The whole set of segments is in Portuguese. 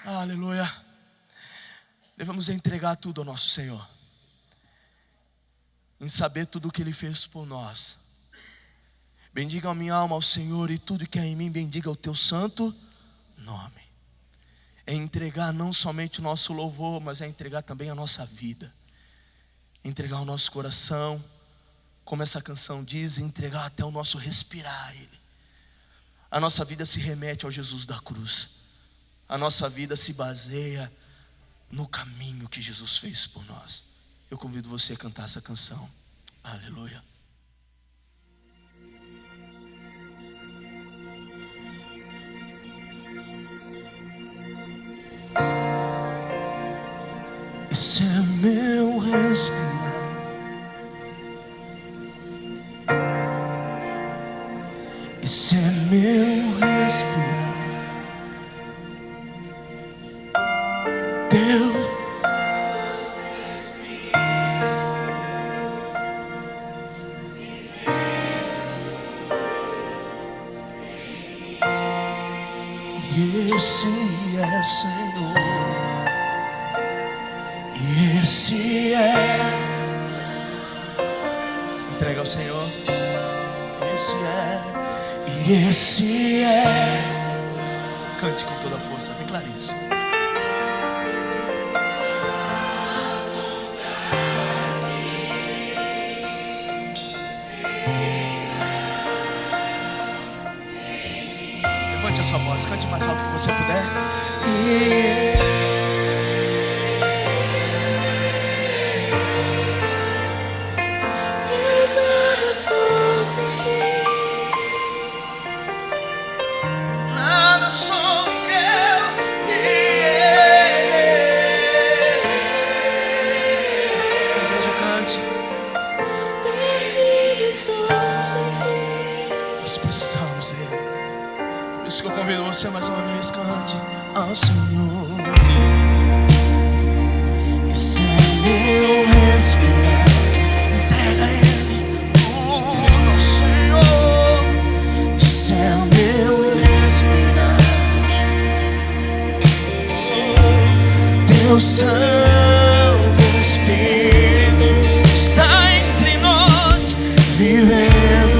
Aleluia. Devemos entregar tudo ao nosso Senhor, em saber tudo o que Ele fez por nós. Bendiga a minha alma ao Senhor, e tudo que há em mim, bendiga o teu santo nome. É entregar não somente o nosso louvor, mas é entregar também a nossa vida, entregar o nosso coração, como essa canção diz, entregar até o nosso respirar a Ele. A nossa vida se remete ao Jesus da cruz. A nossa vida se baseia no caminho que Jesus fez por nós. Eu convido você a cantar essa canção. Aleluia. Esse é meu respirar, esse é meu respirar. Deus, e esse é Senhor, e esse é. Entrega ao Senhor. Esse é, e esse é. Cante com toda a força, declare isso. Levante a sua voz, cante mais alto que você puder. Sou sem ti, nada sou eu. Igreja, cante. perdido estou sem ti. Nós precisamos dele. Por isso que eu convido você mais uma vez, cante ao Senhor. Esse é meu respirar. Entrega a Ele. O Santo Espírito está entre nós, vivendo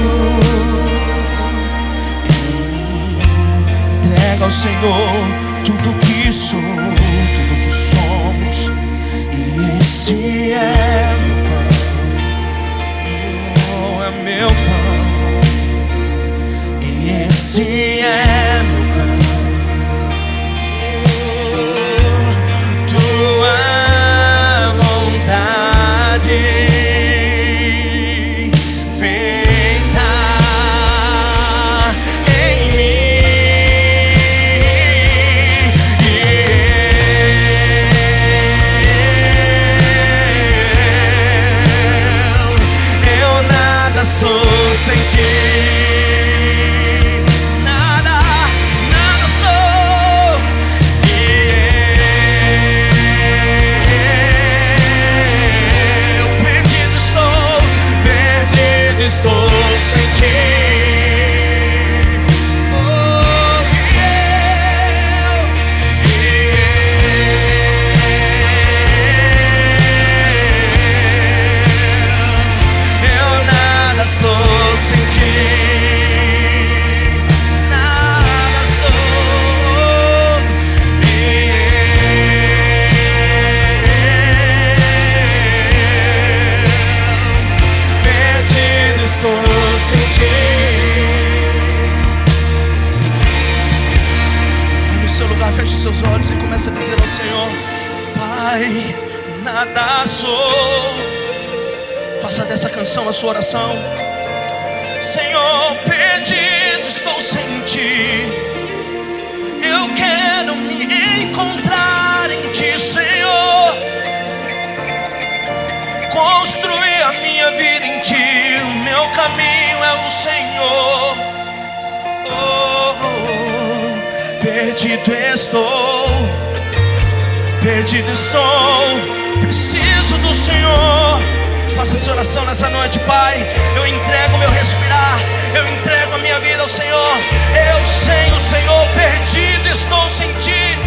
em mim. Entrega ao Senhor tudo que sou, tudo que somos, e esse é meu pão, é meu pão, e esse é meu pão. Feche seus olhos e comece a dizer ao Senhor: Pai, nada sou. Faça dessa canção a sua oração. Senhor, perdido estou sem ti. Eu quero me encontrar em ti, Senhor. Construir a minha vida em ti. O meu caminho é o Senhor. Perdido estou, preciso do Senhor. Faça essa oração nessa noite. Pai, eu entrego o meu respirar, eu entrego a minha vida ao Senhor. Eu sem o Senhor, perdido estou sem ti.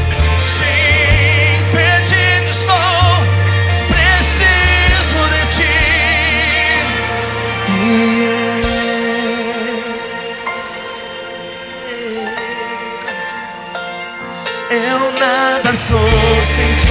eu nada sou sem ti.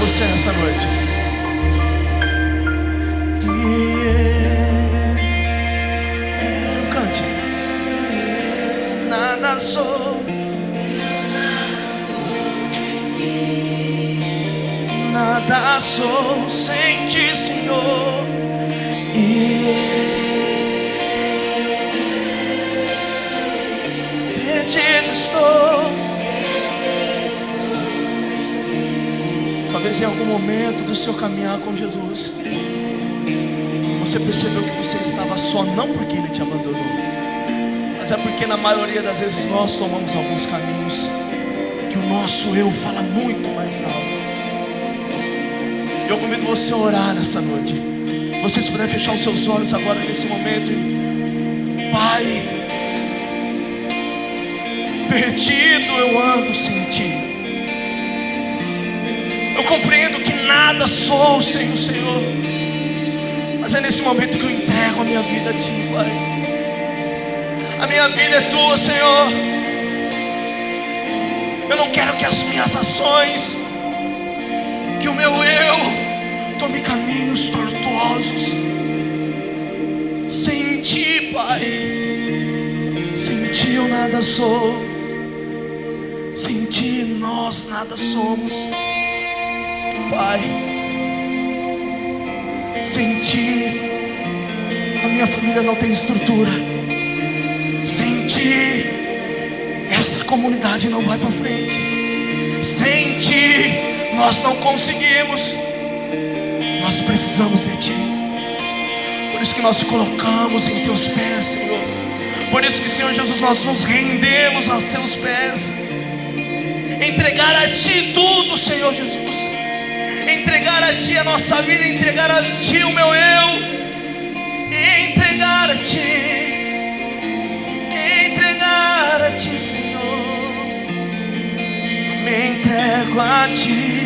Você nessa noite. Cante. Nada sou. Nada sou sem ti, Senhor. Perdido estou. Talvez em algum momento do seu caminhar com Jesus, você percebeu que você estava só, não porque Ele te abandonou, mas é porque na maioria das vezes nós tomamos alguns caminhos que o nosso eu fala muito mais alto. Eu convido você a orar nessa noite. Se vocês puderem fechar os seus olhos agora nesse momento. Pai, perdido eu ando sem ti. Eu compreendo que nada sou sem o Senhor, mas é nesse momento que eu entrego a minha vida a ti, Pai. A minha vida é tua, Senhor. Eu não quero que as minhas ações, que o meu eu tome caminhos tortuosos. Sem ti, Pai, sem ti eu nada sou. Sem ti nós nada somos. Pai, sem ti a minha família não tem estrutura. Sem ti essa comunidade não vai para frente. Sem ti nós não conseguimos. Nós precisamos de ti. Por isso que nós colocamos em teus pés, Senhor. Por isso que, Senhor Jesus, nós nos rendemos aos teus pés. Entregar a ti tudo, Senhor Jesus. Entregar a ti a nossa vida, entregar a ti o meu eu, entregar a ti, Senhor. Me entrego a ti.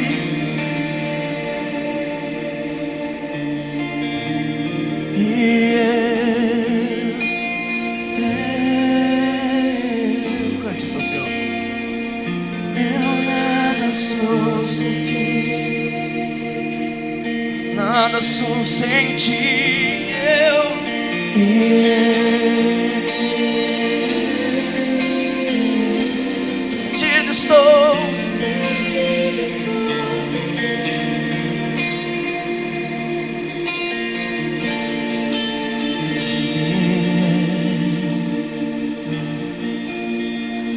Cante isso, Senhor. Eu nada sou sem ti. Nada sou sem ti, perdido estou. Perdido estou sem ti.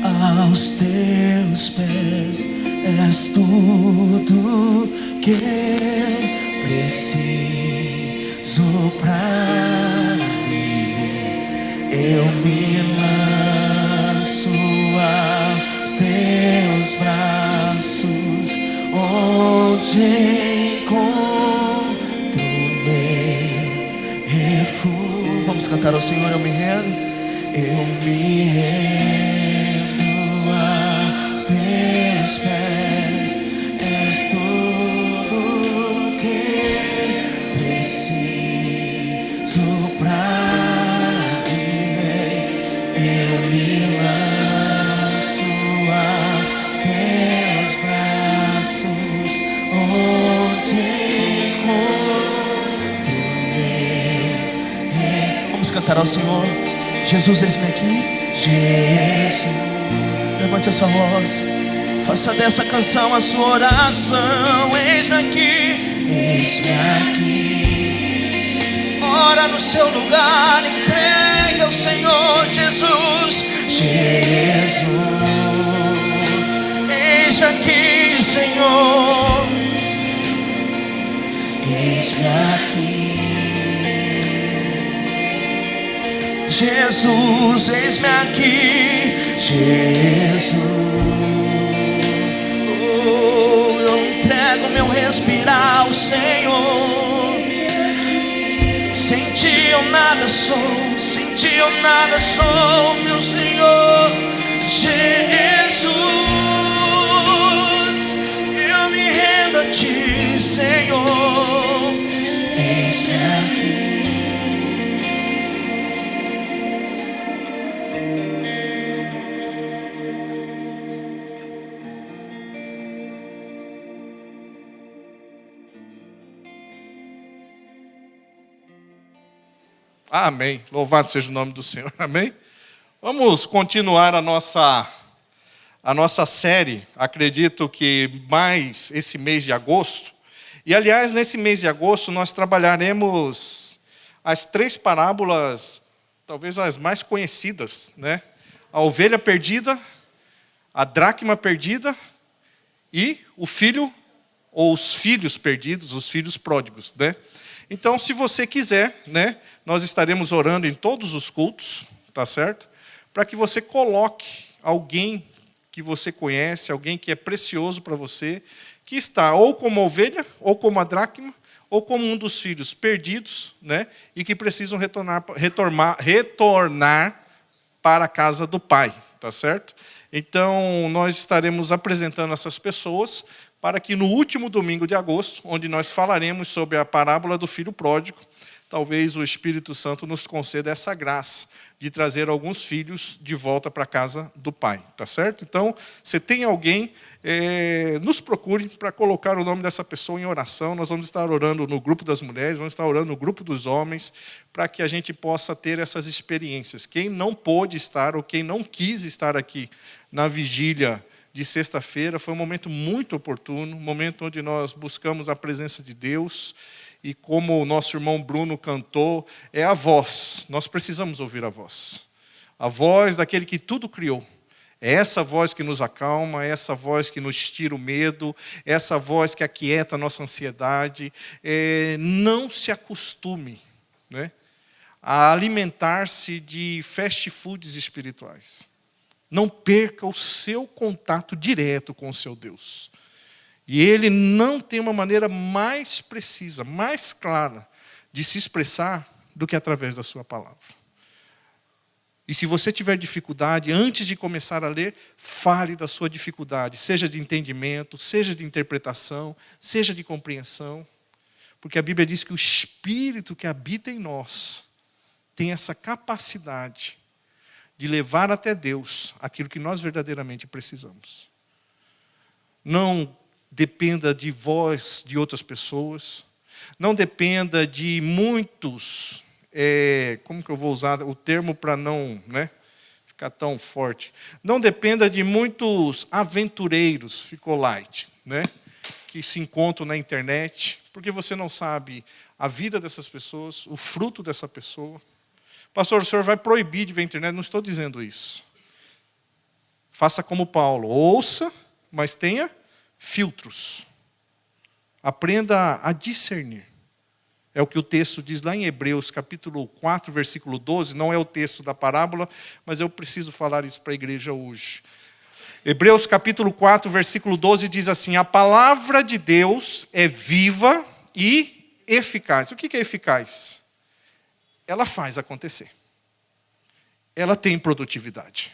Aos teus pés és tudo que eu preciso pra viver. Eu me lanço aos teus braços, onde encontro meu refúgio. Vamos cantar ao Senhor, eu me rendo. Eu me rendo aos teus pés, és tudo que preciso pra viver. Eu me lanço aos teus braços, onde encontro meu. Vamos cantar ao Senhor. Jesus, eis-me aqui. Jesus, levante a sua voz. Faça dessa canção a sua oração. Eis-me aqui. Eis-me aqui. Ora no seu lugar, entregue ao Senhor Jesus. Jesus. Eis-me aqui, Senhor. Eis-me aqui. Jesus, eis-me aqui. Jesus. Oh, eu entrego meu respirar ao Senhor. Sem ti eu nada sou, sem ti eu nada sou, meu Senhor. Jesus, eu me rendo a ti, Senhor. Eis-me aqui. Amém. Louvado seja o nome do Senhor. Amém. Vamos continuar a nossa série. Acredito que mais esse mês de agosto. E, aliás, nesse mês de agosto, nós trabalharemos as 3 parábolas, talvez as mais conhecidas, né? A ovelha perdida, a dracma perdida e o filho, ou os filhos perdidos, os filhos pródigos, né? Então, se você quiser, né, nós estaremos orando em todos os cultos, tá certo? Para que você coloque alguém que você conhece, alguém que é precioso para você, que está ou como ovelha, ou como a dracma, ou como um dos filhos perdidos, né, e que precisam retornar para a casa do Pai, tá certo? Então, nós estaremos apresentando essas pessoas para que no último domingo de agosto, onde nós falaremos sobre a parábola do filho pródigo, talvez o Espírito Santo nos conceda essa graça de trazer alguns filhos de volta para a casa do Pai, tá certo? Então, se tem alguém, nos procure para colocar o nome dessa pessoa em oração. Nós vamos estar orando no grupo das mulheres, vamos estar orando no grupo dos homens, para que a gente possa ter essas experiências. Quem não pôde estar ou quem não quis estar aqui na vigília de sexta-feira, foi um momento muito oportuno, um momento onde nós buscamos a presença de Deus, e como o nosso irmão Bruno cantou, é a voz, nós precisamos ouvir a voz daquele que tudo criou. É essa voz que nos acalma, é essa voz que nos tira o medo, é essa voz que aquieta a nossa ansiedade. Não se acostume, né, a alimentar-se de fast foods espirituais. Não perca o seu contato direto com o seu Deus. E Ele não tem uma maneira mais precisa, mais clara de se expressar do que através da sua palavra. E se você tiver dificuldade, antes de começar a ler, fale da sua dificuldade, seja de entendimento, seja de interpretação, seja de compreensão. Porque a Bíblia diz que o Espírito que habita em nós tem essa capacidade de levar até Deus aquilo que nós verdadeiramente precisamos. Não dependa de voz de outras pessoas, não dependa de muitos, como que eu vou usar o termo para não, né, ficar tão forte? Não dependa de muitos aventureiros, ficou light, né, que se encontram na internet, porque você não sabe a vida dessas pessoas, o fruto dessa pessoa. Pastor, o senhor vai proibir de ver a internet? Não estou dizendo isso. Faça como Paulo, ouça, mas tenha filtros. Aprenda a discernir. É o que o texto diz lá em Hebreus, capítulo 4, versículo 12. Não é o texto da parábola, mas eu preciso falar isso para a igreja hoje. Hebreus, capítulo 4, versículo 12 diz assim: a palavra de Deus é viva e eficaz. O que é eficaz? Ela faz acontecer. Ela tem produtividade.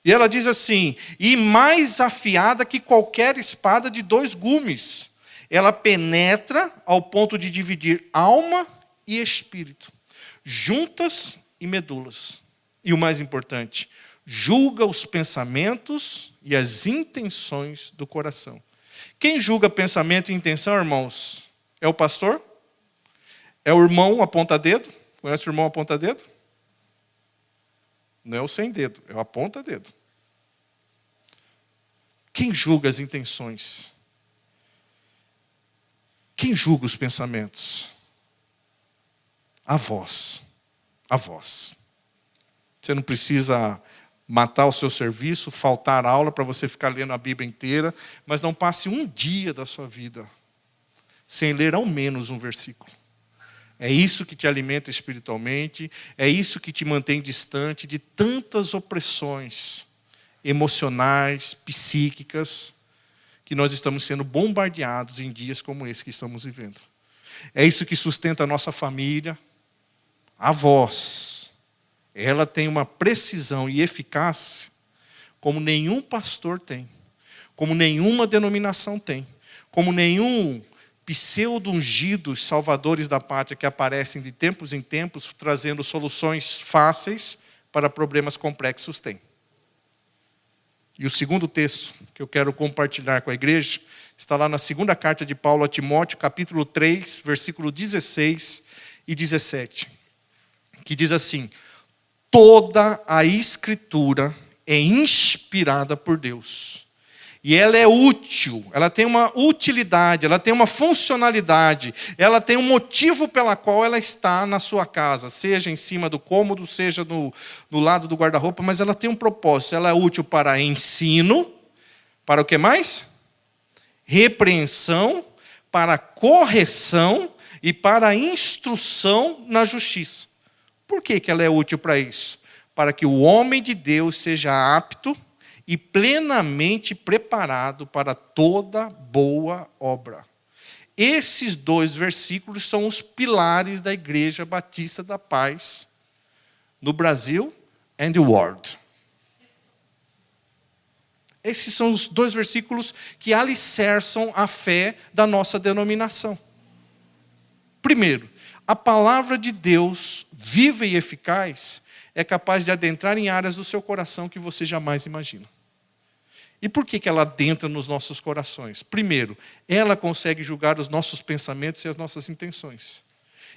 E ela diz assim: e mais afiada que qualquer espada de 2 gumes. Ela penetra ao ponto de dividir alma e espírito, juntas e medulas. E o mais importante, julga os pensamentos e as intenções do coração. Quem julga pensamento e intenção, irmãos? É o pastor? É o irmão aponta-dedo? Conhece o irmão aponta-dedo? Não é o sem dedo, é o aponta-dedo. Quem julga as intenções? Quem julga os pensamentos? A voz. A voz. Você não precisa matar o seu serviço, faltar aula para você ficar lendo a Bíblia inteira, mas não passe um dia da sua vida sem ler ao menos um versículo. É isso que te alimenta espiritualmente, é isso que te mantém distante de tantas opressões emocionais, psíquicas, que nós estamos sendo bombardeados em dias como esse que estamos vivendo. É isso que sustenta a nossa família. A voz, ela tem uma precisão e eficácia como nenhum pastor tem, como nenhuma denominação tem, como nenhum pseudo-ungidos salvadores da pátria que aparecem de tempos em tempos trazendo soluções fáceis para problemas complexos tem. E o segundo texto que eu quero compartilhar com a igreja está lá na segunda carta de Paulo a Timóteo, capítulo 3, versículo 16 e 17, que diz assim: toda a Escritura é inspirada por Deus. E ela é útil, ela tem uma utilidade, ela tem uma funcionalidade, ela tem um motivo pela qual ela está na sua casa, seja em cima do cômodo, seja no lado do guarda-roupa, mas ela tem um propósito, ela é útil para ensino, para o que mais? Repreensão, para correção e para instrução na justiça. Por que ela é útil para isso? Para que o homem de Deus seja apto e plenamente preparado para toda boa obra. Esses dois versículos são os pilares da Igreja Batista da Paz no Brasil and the world. Esses são os dois versículos que alicerçam a fé da nossa denominação. Primeiro, a palavra de Deus, viva e eficaz, é capaz de adentrar em áreas do seu coração que você jamais imagina. E por que ela adentra nos nossos corações? Primeiro, ela consegue julgar os nossos pensamentos e as nossas intenções.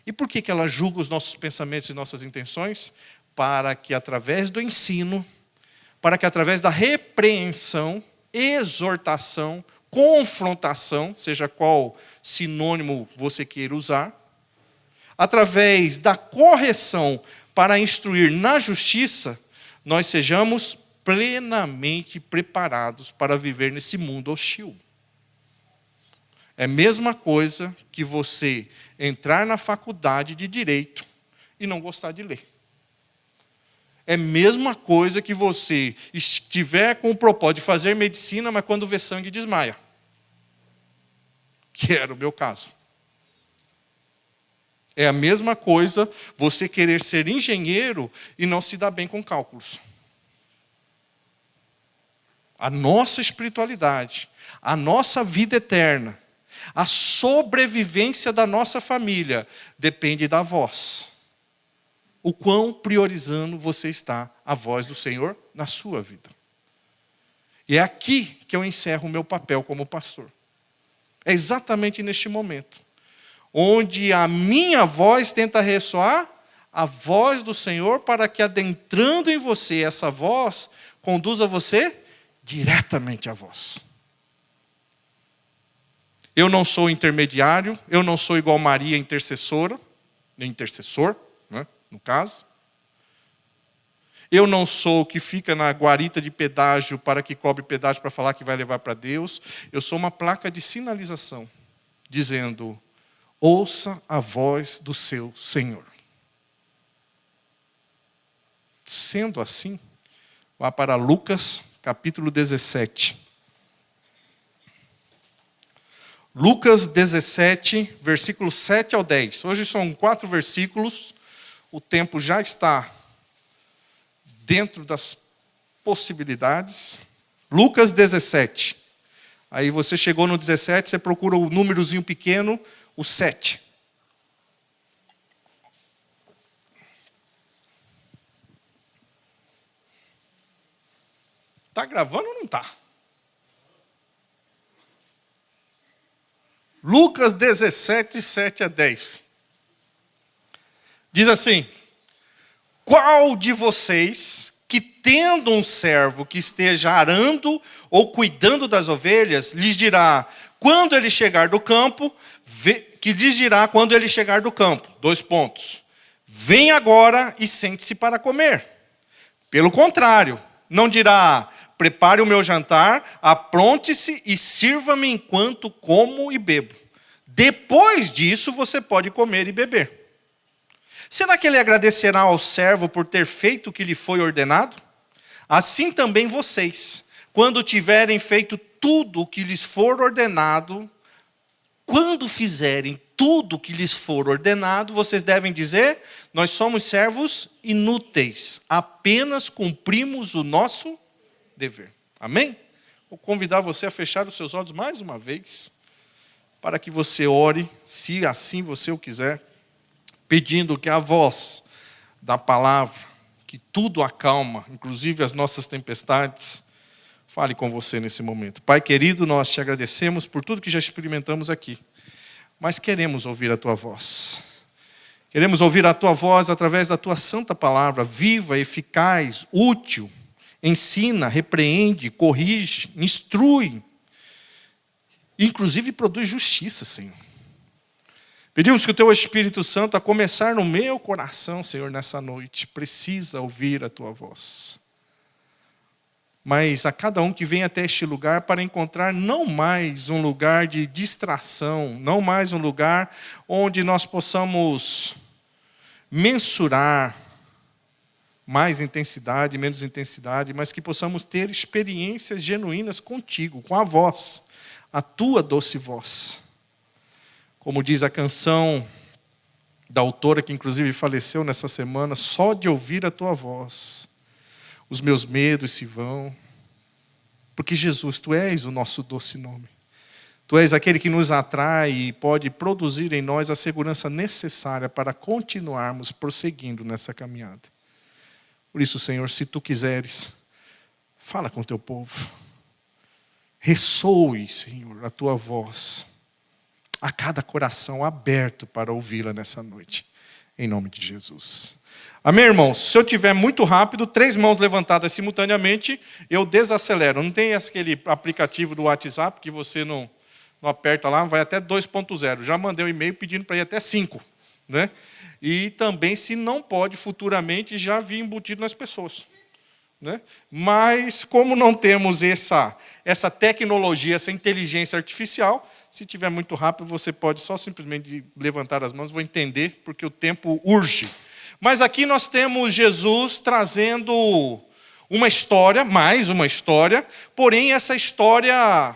E por que ela julga os nossos pensamentos e nossas intenções? Para que através do ensino, para que através da repreensão, exortação, confrontação, seja qual sinônimo você queira usar, através da correção para instruir na justiça, nós sejamos plenamente preparados para viver nesse mundo hostil. É a mesma coisa que você entrar na faculdade de Direito e não gostar de ler. É a mesma coisa que você estiver com o propósito de fazer medicina, mas quando vê sangue desmaia. Que era o meu caso. É a mesma coisa você querer ser engenheiro e não se dar bem com cálculos. A nossa espiritualidade, a nossa vida eterna, a sobrevivência da nossa família depende da voz. O quão priorizando você está a voz do Senhor na sua vida. E é aqui que eu encerro o meu papel como pastor. É exatamente neste momento, onde a minha voz tenta ressoar a voz do Senhor para que adentrando em você essa voz conduza você diretamente à voz. Eu não sou intermediário, eu não sou igual Maria intercessora, nem intercessor, né, no caso. Eu não sou o que fica na guarita de pedágio para que cobre pedágio para falar que vai levar para Deus. Eu sou uma placa de sinalização, dizendo: ouça a voz do seu Senhor. Sendo assim, vá para Lucas, capítulo 17. Lucas 17, versículos 7 ao 10. Hoje são 4 versículos. O tempo já está dentro das possibilidades. Lucas 17. Aí você chegou no 17, você procura o númerozinho pequeno, o 7. Está gravando ou não está? Lucas 17, 7 a 10. Diz assim: qual de vocês que tendo um servo que esteja arando ou cuidando das ovelhas, lhes dirá, quando ele chegar do campo, que lhes dirá quando ele chegar do campo, 2 pontos, vem agora e sente-se para comer. Pelo contrário, Não dirá, prepare o meu jantar, apronte-se e sirva-me enquanto como e bebo. Depois disso você pode comer e beber. Será que ele agradecerá ao servo por ter feito o que lhe foi ordenado? Assim também vocês, quando tiverem feito tudo o que lhes for ordenado, quando fizerem tudo o que lhes for ordenado, vocês devem dizer, nós somos servos inúteis, apenas cumprimos o nosso dever. Amém? Vou convidar você a fechar os seus olhos mais uma vez, para que você ore, se assim você o quiser, pedindo que a voz da palavra, que tudo acalma, inclusive as nossas tempestades, fale com você nesse momento. Pai querido, nós te agradecemos por tudo que já experimentamos aqui, mas queremos ouvir a tua voz. Queremos ouvir a tua voz através da tua santa palavra, viva, eficaz, útil, ensina, repreende, corrige, instrui, inclusive produz justiça, Senhor. Pedimos que o teu Espírito Santo, a começar no meu coração, Senhor, nessa noite, precisa ouvir a tua voz. Mas a cada um que vem até este lugar para encontrar não mais um lugar de distração, não mais um lugar onde nós possamos mensurar mais intensidade, menos intensidade, mas que possamos ter experiências genuínas contigo, com a voz, a tua doce voz. Como diz a canção da autora, que inclusive faleceu nessa semana, só de ouvir a tua voz, os meus medos se vão. Porque Jesus, tu és o nosso doce nome. Tu és aquele que nos atrai e pode produzir em nós a segurança necessária para continuarmos prosseguindo nessa caminhada. Por isso, Senhor, se tu quiseres, fala com o teu povo. Ressoe, Senhor, a tua voz a cada coração aberto para ouvi-la nessa noite. Em nome de Jesus. Amém, irmãos? Se eu tiver muito rápido, 3 mãos levantadas simultaneamente, eu desacelero. Não tem aquele aplicativo do WhatsApp que você não aperta lá, vai até 2.0. Já mandei um e-mail pedindo para ir até 5. Né? E também, se não pode, futuramente, já vi embutido nas pessoas. Né? Mas, como não temos essa tecnologia, essa inteligência artificial, se tiver muito rápido, você pode só simplesmente levantar as mãos, vou entender, porque o tempo urge. Mas aqui nós temos Jesus trazendo uma história, mais uma história, porém essa história,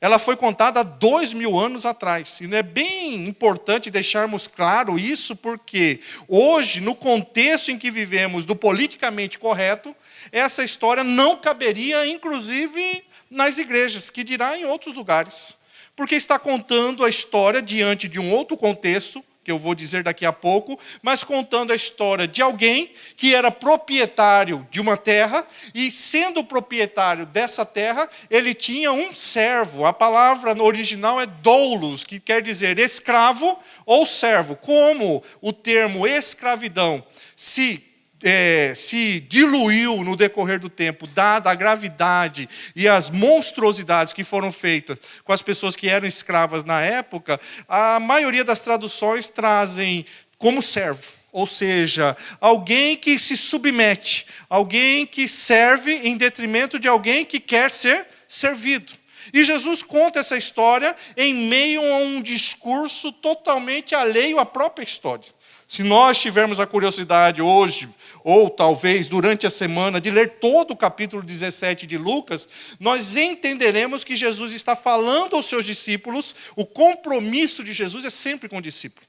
ela foi contada há 2000 anos atrás. E é bem importante deixarmos claro isso, porque hoje, no contexto em que vivemos, do politicamente correto, essa história não caberia, inclusive, nas igrejas, que dirá em outros lugares. Porque está contando a história diante de um outro contexto, que eu vou dizer daqui a pouco, mas contando a história de alguém que era proprietário de uma terra, e sendo proprietário dessa terra, ele tinha um servo. A palavra no original é doulos, que quer dizer escravo ou servo. Como o termo escravidão se diluiu no decorrer do tempo, dada a gravidade e as monstruosidades que foram feitas com as pessoas que eram escravas na época, a maioria das traduções trazem como servo, ou seja, alguém que se submete, alguém que serve em detrimento de alguém que quer ser servido. E Jesus conta essa história em meio a um discurso totalmente alheio à própria história. Se nós tivermos a curiosidade hoje, ou talvez durante a semana, de ler todo o capítulo 17 de Lucas, nós entenderemos que Jesus está falando aos seus discípulos, o compromisso de Jesus é sempre com o discípulo.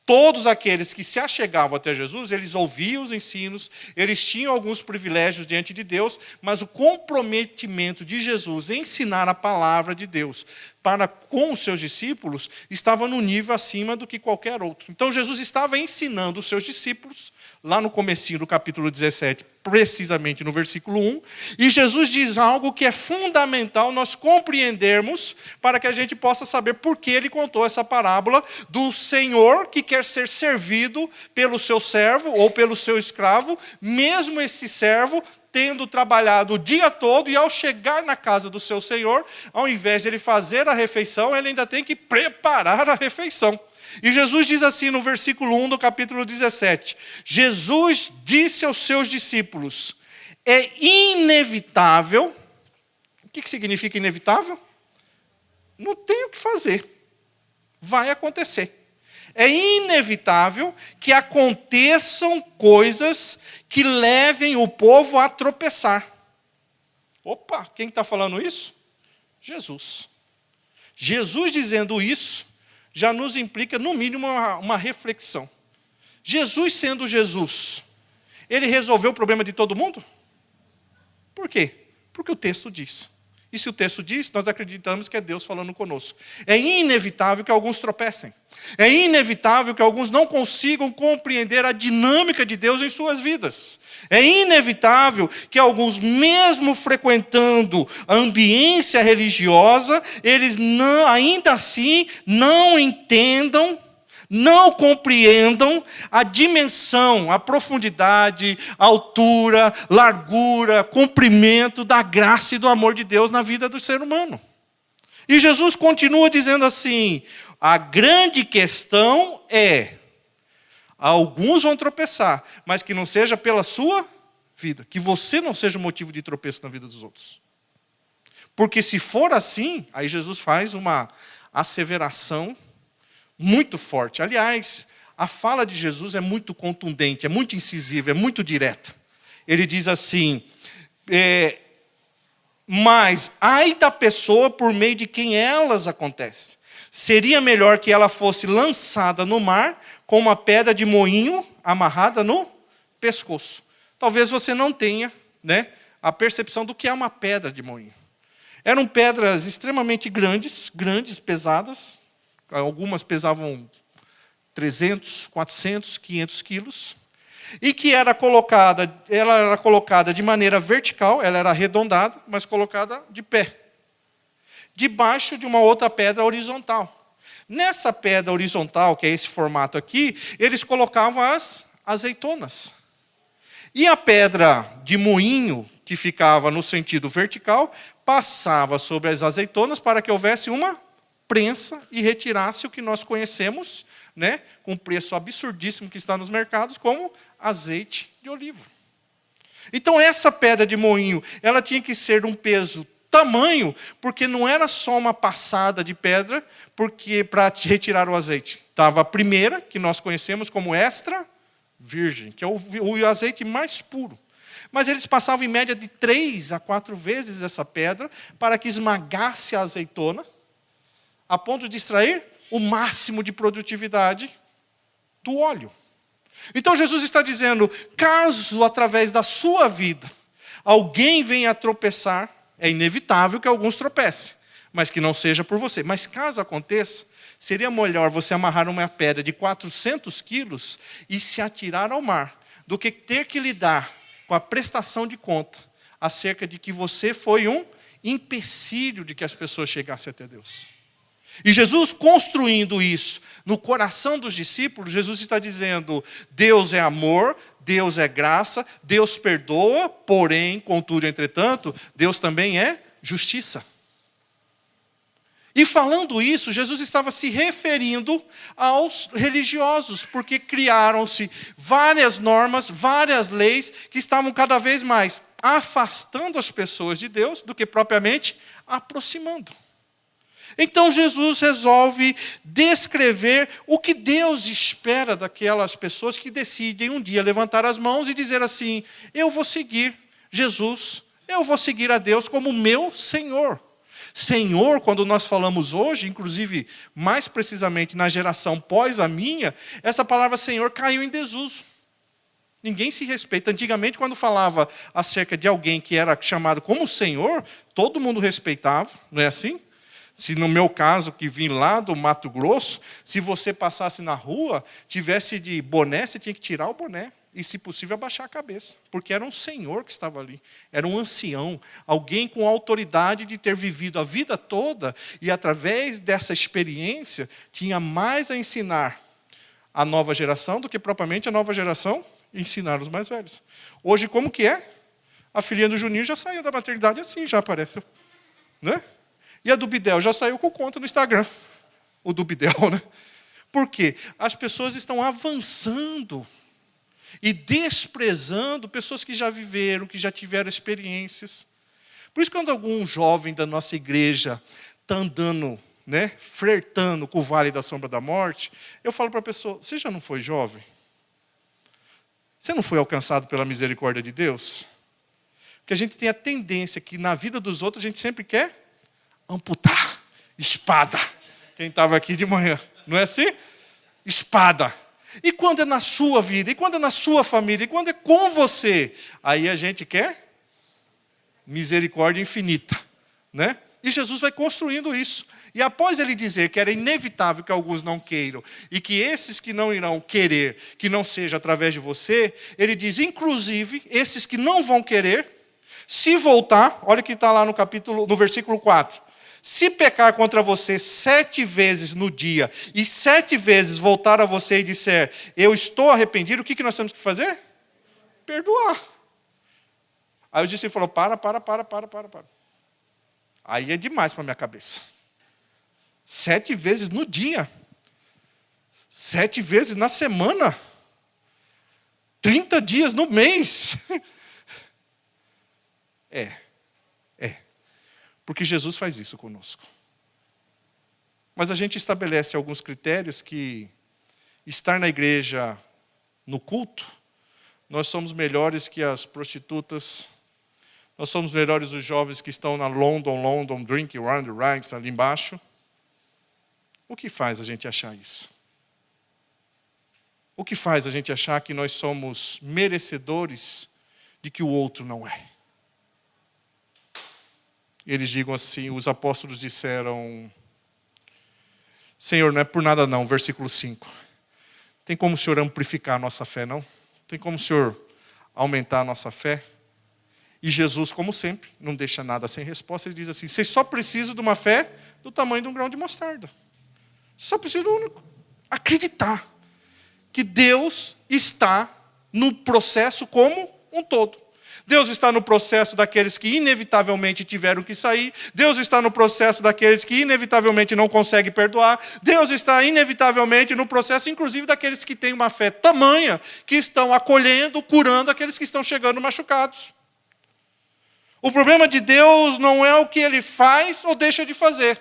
Todos aqueles que se achegavam até Jesus, eles ouviam os ensinos, eles tinham alguns privilégios diante de Deus, mas o comprometimento de Jesus em ensinar a palavra de Deus para com os seus discípulos estava no nível acima do que qualquer outro. Então Jesus estava ensinando os seus discípulos, lá no comecinho do capítulo 17, precisamente no versículo 1, e Jesus diz algo que é fundamental nós compreendermos para que a gente possa saber por que ele contou essa parábola do Senhor que quer ser servido pelo seu servo ou pelo seu escravo, mesmo esse servo tendo trabalhado o dia todo, e ao chegar na casa do seu senhor, ao invés de ele fazer a refeição, ele ainda tem que preparar a refeição. E Jesus diz assim no versículo 1 do capítulo 17, Jesus disse aos seus discípulos, é inevitável. O que significa inevitável? Não tem o que fazer. Vai acontecer. É inevitável que aconteçam coisas que levem o povo a tropeçar. Opa, quem está falando isso? Jesus. Jesus dizendo isso já nos implica, no mínimo, uma reflexão. Jesus sendo Jesus, ele resolveu o problema de todo mundo? Por quê? Porque o texto diz. E se o texto diz, nós acreditamos que é Deus falando conosco. É inevitável que alguns tropecem. É inevitável que alguns não consigam compreender a dinâmica de Deus em suas vidas. É inevitável que alguns, mesmo frequentando a ambiência religiosa, eles ainda assim não entendam, não compreendam a dimensão, a profundidade, a altura, largura, comprimento da graça e do amor de Deus na vida do ser humano. E Jesus continua dizendo assim: a grande questão é, alguns vão tropeçar, mas que não seja pela sua vida, que você não seja o motivo de tropeço na vida dos outros. Porque se for assim, aí Jesus faz uma asseveração muito forte. Aliás, a fala de Jesus é muito contundente, é muito incisiva, é muito direta. Ele diz assim: mas ai da pessoa por meio de quem elas acontecem. Seria melhor que ela fosse lançada no mar com uma pedra de moinho amarrada no pescoço. Talvez você não tenha, a percepção do que é uma pedra de moinho. Eram pedras extremamente grandes, pesadas. Algumas pesavam 300, 400, 500 quilos. E que ela era colocada de maneira vertical, ela era arredondada, mas colocada de pé. Debaixo de uma outra pedra horizontal. Nessa pedra horizontal, que é esse formato aqui, eles colocavam as azeitonas. E a pedra de moinho, que ficava no sentido vertical, passava sobre as azeitonas para que houvesse uma prensa e retirasse o que nós conhecemos, com um preço absurdíssimo que está nos mercados, como azeite de oliva. Então essa pedra de moinho, ela tinha que ser de um peso tamanho, porque não era só uma passada de pedra, porque para retirar o azeite. Estava a primeira, que nós conhecemos como extra virgem, que é o azeite mais puro. Mas eles passavam em média de 3 a 4 vezes essa pedra para que esmagasse a azeitona, a ponto de extrair o máximo de produtividade do óleo. Então Jesus está dizendo, caso através da sua vida alguém venha a tropeçar, é inevitável que alguns tropecem, mas que não seja por você. Mas caso aconteça, seria melhor você amarrar uma pedra de 400 quilos e se atirar ao mar, do que ter que lidar com a prestação de conta acerca de que você foi um empecilho de que as pessoas chegassem até Deus. E Jesus construindo isso no coração dos discípulos, Jesus está dizendo, Deus é amor, Deus é graça, Deus perdoa, porém, contudo, entretanto, Deus também é justiça. E falando isso, Jesus estava se referindo aos religiosos, porque criaram-se várias normas, várias leis, que estavam cada vez mais afastando as pessoas de Deus do que propriamente aproximando. Então Jesus resolve descrever o que Deus espera daquelas pessoas que decidem um dia levantar as mãos e dizer assim, eu vou seguir Jesus, eu vou seguir a Deus como meu Senhor. Senhor, quando nós falamos hoje, inclusive mais precisamente na geração pós a minha, essa palavra Senhor caiu em desuso. Ninguém se respeita. Antigamente, quando falava acerca de alguém que era chamado como Senhor, todo mundo respeitava, não é assim? Se no meu caso, que vim lá do Mato Grosso, se você passasse na rua, tivesse de boné, você tinha que tirar o boné. E, se possível, abaixar a cabeça. Porque era um senhor que estava ali. Era um ancião. Alguém com autoridade de ter vivido a vida toda. E, através dessa experiência, tinha mais a ensinar a nova geração do que propriamente a nova geração ensinar os mais velhos. Hoje, como que é? A filhinha do Juninho já saiu da maternidade assim, já apareceu. Né? E a do Bidel já saiu com conta no Instagram. O do Bidel, né? Por quê? As pessoas estão avançando. e desprezando pessoas que já viveram, que já tiveram experiências. Por isso, quando algum jovem da nossa igreja está andando, flertando com o vale da sombra da morte, eu falo para a pessoa: você já não foi jovem? Você não foi alcançado pela misericórdia de Deus? Porque a gente tem a tendência que na vida dos outros a gente sempre quer amputar. Espada. Quem estava aqui de manhã, não é assim? Espada. E quando é na sua vida, e quando é na sua família, e quando é com você, aí a gente quer misericórdia infinita, né? E Jesus vai construindo isso. E após ele dizer que era inevitável que alguns não queiram, e que esses que não irão querer, que não seja através de você, ele diz, inclusive, esses que não vão querer, se voltar, olha o que está lá no versículo 4. Se pecar contra você 7 vezes no dia, e 7 vezes voltar a você e disser, eu estou arrependido, o que nós temos que fazer? Perdoar. Aí o discípulo falou, para. Aí é demais para a minha cabeça. 7 vezes no dia. 7 vezes na semana. 30 dias no mês. É. Porque Jesus faz isso conosco. Mas a gente estabelece alguns critérios que estar na igreja, no culto, nós somos melhores que as prostitutas, nós somos melhores os jovens que estão na London, Drink, Round, Rights, ali embaixo. O que faz a gente achar isso? O que faz a gente achar que nós somos merecedores de que o outro não é? Eles digam assim, os apóstolos disseram, Senhor, não é por nada não, versículo 5. Tem como o Senhor amplificar a nossa fé, não? Tem como o Senhor aumentar a nossa fé? E Jesus, como sempre, não deixa nada sem resposta. Ele diz assim, vocês só precisam de uma fé do tamanho de um grão de mostarda. Só precisam acreditar que Deus está no processo como um todo. Deus está no processo daqueles que inevitavelmente tiveram que sair. Deus está no processo daqueles que inevitavelmente não conseguem perdoar. Deus está inevitavelmente no processo, inclusive, daqueles que têm uma fé tamanha, que estão acolhendo, curando aqueles que estão chegando machucados. O problema de Deus não é o que Ele faz ou deixa de fazer.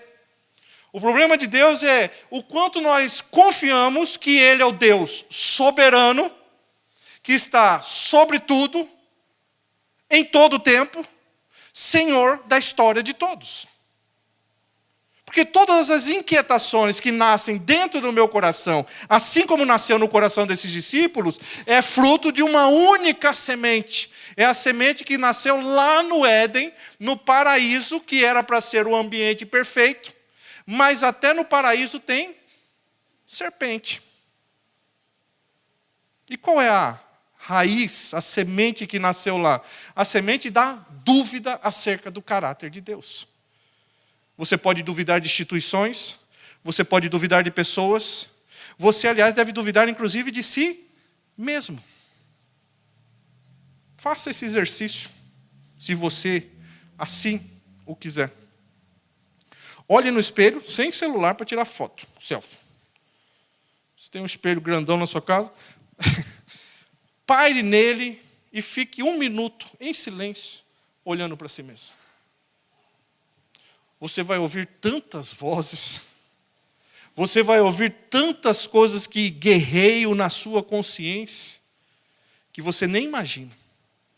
O problema de Deus é o quanto nós confiamos que Ele é o Deus soberano, que está sobre tudo, em todo o tempo, Senhor da história de todos. Porque todas as inquietações que nascem dentro do meu coração, assim como nasceu no coração desses discípulos, é fruto de uma única semente. É a semente que nasceu lá no Éden, no paraíso, que era para ser o ambiente perfeito, mas até no paraíso tem serpente. E qual é a raiz, a semente que nasceu lá? A semente da dúvida acerca do caráter de Deus. Você pode duvidar de instituições, você pode duvidar de pessoas, você, aliás, deve duvidar, inclusive, de si mesmo. Faça esse exercício, se você assim o quiser. Olhe no espelho, sem celular, para tirar foto, selfie. Você tem um espelho grandão na sua casa, pare nele e fique 1 minuto em silêncio, olhando para si mesmo. Você vai ouvir tantas vozes, você vai ouvir tantas coisas que guerreiam na sua consciência, que você nem imagina.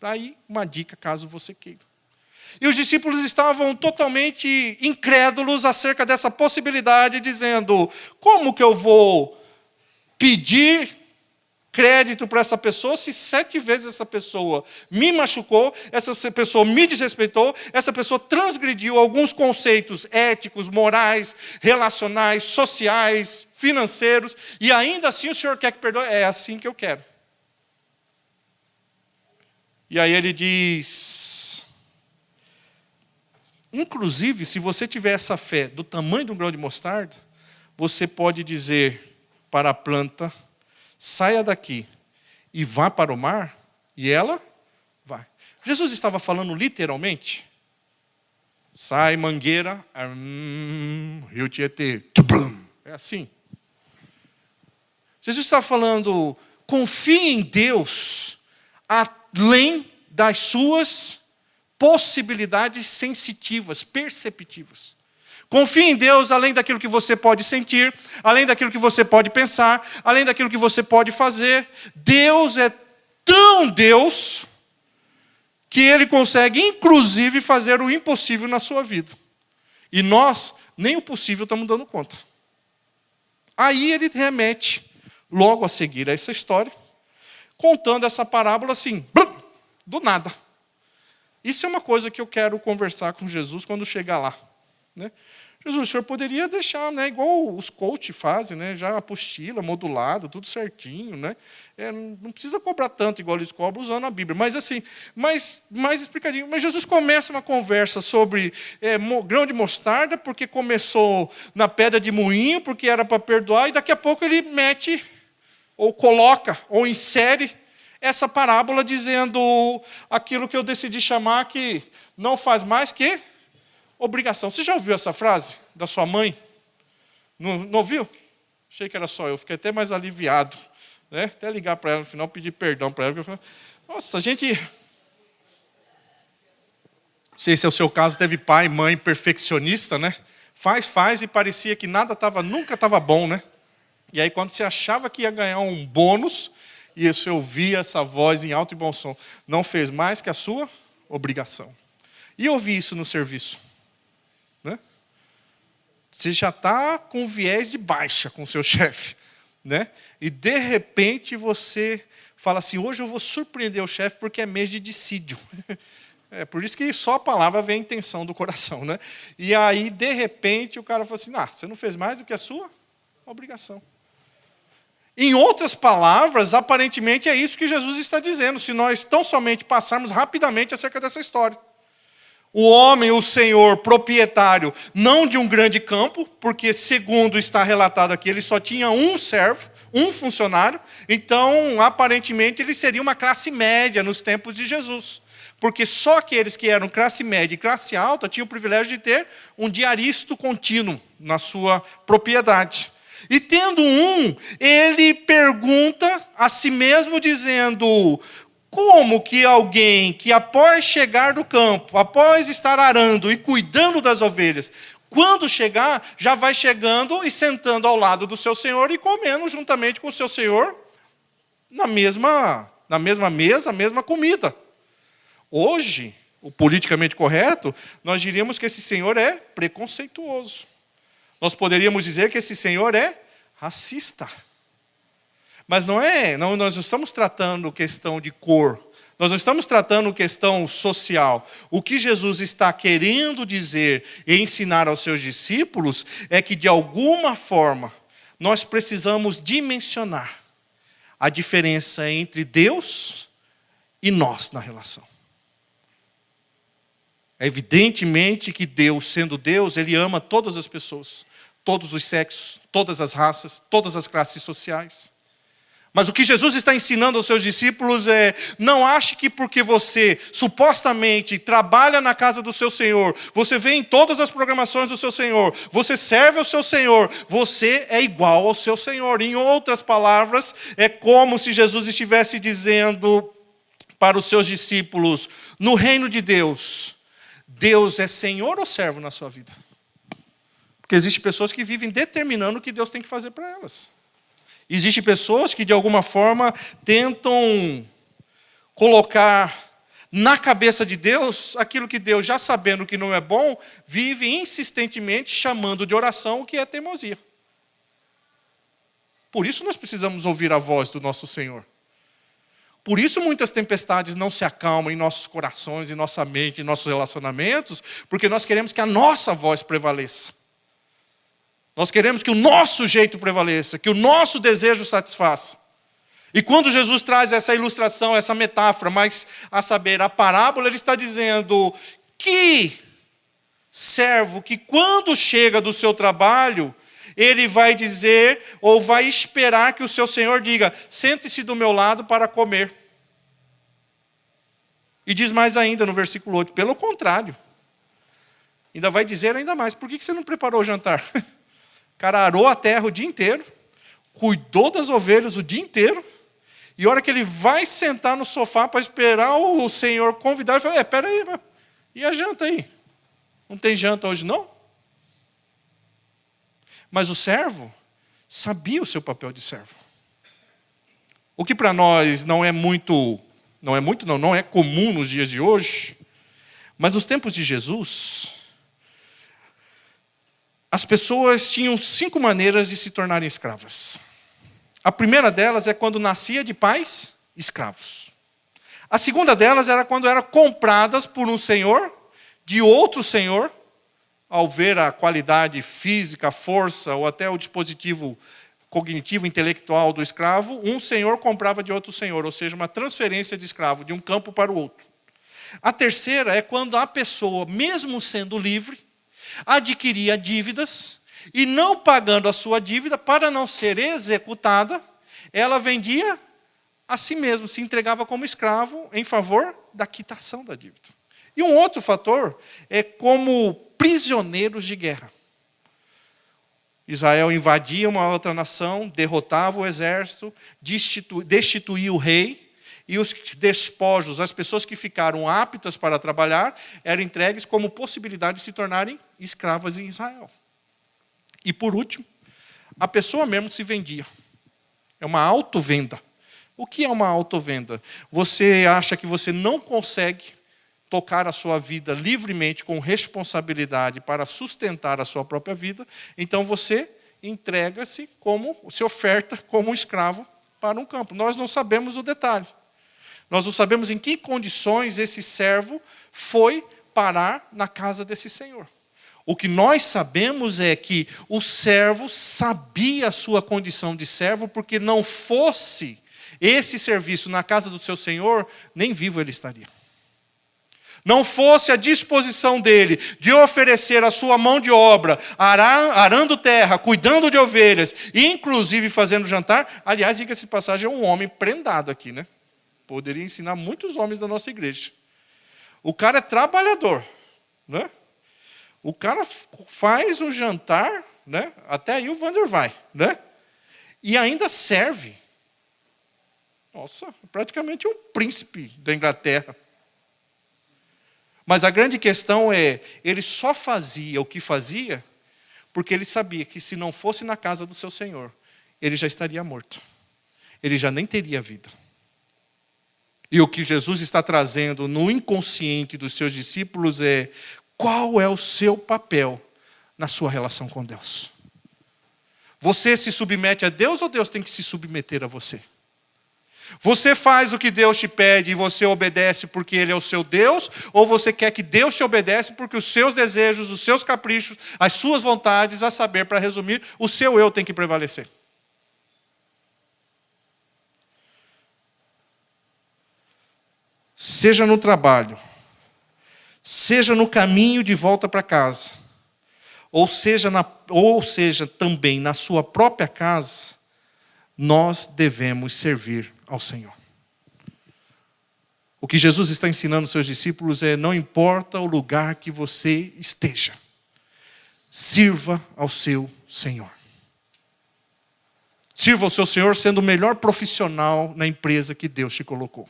Daí, uma dica, caso você queira. E os discípulos estavam totalmente incrédulos acerca dessa possibilidade, dizendo, como que eu vou pedir crédito para essa pessoa se 7 vezes essa pessoa me machucou, essa pessoa me desrespeitou, essa pessoa transgrediu alguns conceitos éticos, morais, relacionais, sociais, financeiros, e ainda assim o Senhor quer que perdoe? É assim que eu quero. E aí ele diz, inclusive, se você tiver essa fé do tamanho de um grão de mostarda, você pode dizer para a planta, saia daqui e vá para o mar, e ela vai. Jesus estava falando literalmente. Sai, mangueira, Rio Tietê. É assim. Jesus estava falando confie em Deus além das suas possibilidades sensitivas, perceptivas. Confie em Deus além daquilo que você pode sentir, além daquilo que você pode pensar, além daquilo que você pode fazer. Deus é tão Deus que Ele consegue, inclusive, fazer o impossível na sua vida. E nós, nem o possível estamos dando conta. Aí Ele remete, logo a seguir a essa história, contando essa parábola assim, do nada. Isso é uma coisa que eu quero conversar com Jesus quando chegar lá, né? Jesus, o senhor poderia deixar, né, igual os coaches fazem, né, já apostila, modulado, tudo certinho, né? Não precisa cobrar tanto igual eles cobram usando a Bíblia, mas assim, mais explicadinho. Mas Jesus começa uma conversa sobre grão de mostarda, porque começou na pedra de moinho, porque era para perdoar, e daqui a pouco ele mete, ou coloca, ou insere essa parábola dizendo aquilo que eu decidi chamar que não faz mais que obrigação. Você já ouviu essa frase da sua mãe? Não ouviu? Achei que era só eu, fiquei até mais aliviado, né? Até ligar para ela no final, pedir perdão para ela. Nossa, a gente... Não sei se é o seu caso, teve pai, mãe perfeccionista, né? Faz e parecia que nunca estava bom, né? E aí quando você achava que ia ganhar um bônus, e você ouvia essa voz em alto e bom som, não fez mais que a sua obrigação. E eu ouvi isso no serviço. Né? Você já está com viés de baixa com o seu chefe, né? E de repente você fala assim, hoje eu vou surpreender o chefe porque é mês de dissídio. É por isso que só a palavra vem a intenção do coração, né? E aí, de repente, o cara fala assim, você não fez mais do que a sua obrigação. Em outras palavras, aparentemente é isso que Jesus está dizendo, se nós tão somente passarmos rapidamente acerca dessa história. O homem, o senhor proprietário, não de um grande campo, porque segundo está relatado aqui, ele só tinha um servo, um funcionário, então aparentemente ele seria uma classe média nos tempos de Jesus. Porque só aqueles que eram classe média e classe alta tinham o privilégio de ter um diaristo contínuo na sua propriedade. E tendo ele pergunta a si mesmo dizendo... Como que alguém que após chegar do campo, após estar arando e cuidando das ovelhas, quando chegar, já vai chegando e sentando ao lado do seu senhor e comendo juntamente com o seu senhor na mesma mesa, a mesma comida. Hoje, o politicamente correto, nós diríamos que esse senhor é preconceituoso. Nós poderíamos dizer que esse senhor é racista. Mas nós não estamos tratando questão de cor, nós não estamos tratando questão social. O que Jesus está querendo dizer e ensinar aos seus discípulos é que, de alguma forma, nós precisamos dimensionar a diferença entre Deus e nós na relação. É evidentemente que Deus, sendo Deus, Ele ama todas as pessoas, todos os sexos, todas as raças, todas as classes sociais. Mas o que Jesus está ensinando aos seus discípulos é, não ache que porque você supostamente trabalha na casa do seu Senhor, você vê em todas as programações do seu Senhor, você serve ao seu Senhor, você é igual ao seu Senhor. Em outras palavras, é como se Jesus estivesse dizendo para os seus discípulos, no reino de Deus, Deus é Senhor ou servo na sua vida? Porque existem pessoas que vivem determinando o que Deus tem que fazer para elas. Existem pessoas que, de alguma forma, tentam colocar na cabeça de Deus aquilo que Deus, já sabendo que não é bom, vive insistentemente chamando de oração, o que é teimosia. Por isso nós precisamos ouvir a voz do nosso Senhor. Por isso muitas tempestades não se acalmam em nossos corações, em nossa mente, em nossos relacionamentos, porque nós queremos que a nossa voz prevaleça. Nós queremos que o nosso jeito prevaleça, que o nosso desejo satisfaça. E quando Jesus traz essa ilustração, essa metáfora, mas a saber, a parábola, ele está dizendo que servo que quando chega do seu trabalho, ele vai dizer ou vai esperar que o seu senhor diga, sente-se do meu lado para comer. E diz mais ainda no versículo 8, pelo contrário. Ainda vai dizer ainda mais, por que você não preparou o jantar? O cara arou a terra o dia inteiro, cuidou das ovelhas o dia inteiro, E a hora que ele vai sentar no sofá para esperar o Senhor convidar, ele fala, peraí, e a janta aí? Não tem janta hoje não? Mas o servo sabia o seu papel de servo. O que para nós não é comum nos dias de hoje, mas nos tempos de Jesus, as pessoas tinham 5 maneiras de se tornarem escravas. A primeira delas é quando nascia de pais escravos. A segunda delas era quando eram compradas por um senhor, de outro senhor, ao ver a qualidade física, a força, ou até o dispositivo cognitivo, intelectual do escravo, um senhor comprava de outro senhor, ou seja, uma transferência de escravo, de um campo para o outro. A terceira é quando a pessoa, mesmo sendo livre, adquiria dívidas, e não pagando a sua dívida, para não ser executada, ela vendia a si mesma, se entregava como escravo em favor da quitação da dívida. E um outro fator é como prisioneiros de guerra. Israel invadia uma outra nação, derrotava o exército, destituía o rei, e os despojos, as pessoas que ficaram aptas para trabalhar, eram entregues como possibilidade de se tornarem escravas em Israel. E por último, a pessoa mesmo se vendia. É uma autovenda. O que é uma autovenda? Você acha que você não consegue tocar a sua vida livremente, com responsabilidade para sustentar a sua própria vida, então você entrega-se se oferta como um escravo para um campo. Nós não sabemos o detalhe. Nós não sabemos em que condições esse servo foi parar na casa desse senhor. O que nós sabemos é que o servo sabia a sua condição de servo, porque não fosse esse serviço na casa do seu senhor, nem vivo ele estaria. Não fosse a disposição dele de oferecer a sua mão de obra, arando terra, cuidando de ovelhas, inclusive fazendo jantar. Aliás, diga-se de passagem, é um homem prendado aqui, né? Poderia ensinar muitos homens da nossa igreja. O cara é trabalhador, né? O cara faz um jantar, né? Até aí o Wander vai, né? E ainda serve. Nossa, praticamente um príncipe da Inglaterra. Mas a grande questão é, ele só fazia o que fazia porque ele sabia que se não fosse na casa do seu senhor, ele já estaria morto. Ele já nem teria vida. E o que Jesus está trazendo no inconsciente dos seus discípulos é: qual é o seu papel na sua relação com Deus? Você se submete a Deus ou Deus tem que se submeter a você? Você faz o que Deus te pede e você obedece porque Ele é o seu Deus? Ou você quer que Deus te obedece porque os seus desejos, os seus caprichos, as suas vontades, a saber, para resumir, o seu eu tem que prevalecer? Seja no trabalho, seja no caminho de volta para casa, ou seja também na sua própria casa, nós devemos servir ao Senhor. O que Jesus está ensinando aos seus discípulos é: não importa o lugar que você esteja, sirva ao seu Senhor. Sirva ao seu Senhor sendo o melhor profissional na empresa que Deus te colocou.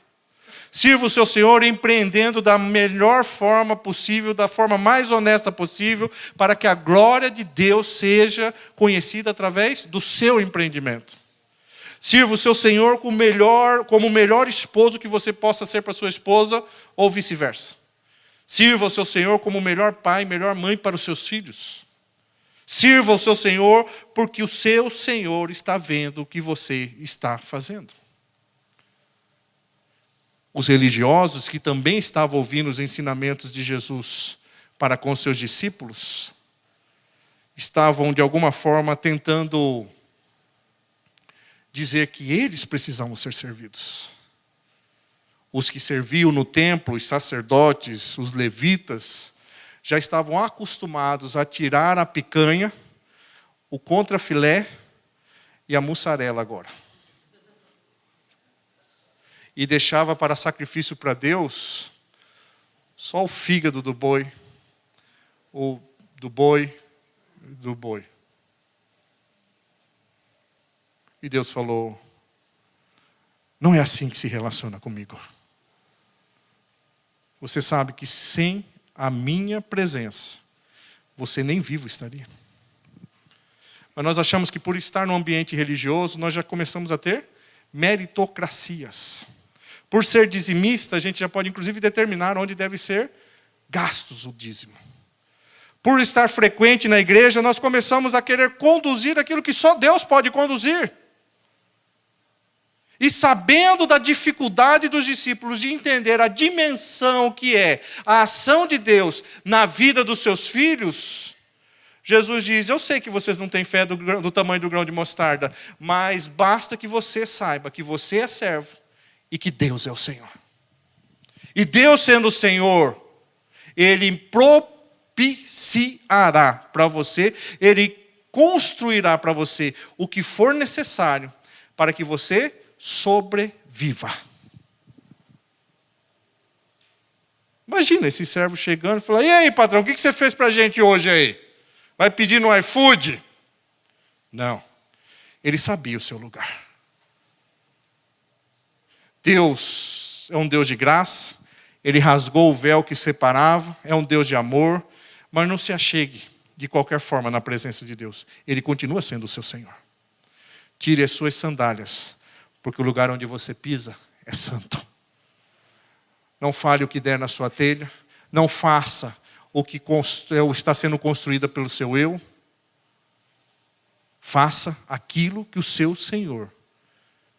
Sirva o seu Senhor empreendendo da melhor forma possível, da forma mais honesta possível, para que a glória de Deus seja conhecida através do seu empreendimento. Sirva o seu Senhor como o melhor esposo que você possa ser para sua esposa, ou vice-versa. Sirva o seu Senhor como o melhor pai, melhor mãe para os seus filhos. Sirva o seu Senhor porque o seu Senhor está vendo o que você está fazendo. Os religiosos que também estavam ouvindo os ensinamentos de Jesus para com seus discípulos, estavam de alguma forma tentando dizer que eles precisavam ser servidos. Os que serviam no templo, os sacerdotes, os levitas, já estavam acostumados a tirar a picanha, o contrafilé e a mussarela agora. E deixava para sacrifício para Deus só o fígado do boi, ou do boi. E Deus falou: não é assim que se relaciona comigo. Você sabe que sem a minha presença, você nem vivo estaria. Mas nós achamos que por estar num ambiente religioso, nós já começamos a ter meritocracias. Por ser dizimista, a gente já pode inclusive determinar onde deve ser gastos o dízimo. Por estar frequente na igreja, nós começamos a querer conduzir aquilo que só Deus pode conduzir. E sabendo da dificuldade dos discípulos de entender a dimensão que é a ação de Deus na vida dos seus filhos, Jesus diz: eu sei que vocês não têm fé do tamanho do grão de mostarda, mas basta que você saiba que você é servo e que Deus é o Senhor. E Deus sendo o Senhor, Ele propiciará para você, Ele construirá para você o que for necessário para que você sobreviva. Imagina esse servo chegando e falando: e aí, patrão, o que você fez para a gente hoje aí? Vai pedir no iFood? Não. Ele sabia o seu lugar. Deus é um Deus de graça. Ele rasgou o véu que separava. É um Deus de amor. Mas não se achegue de qualquer forma na presença de Deus. Ele continua sendo o seu Senhor. Tire as suas sandálias, porque o lugar onde você pisa é santo. Não fale o que der na sua telha. Não faça o que está sendo construído pelo seu eu. Faça aquilo que o seu Senhor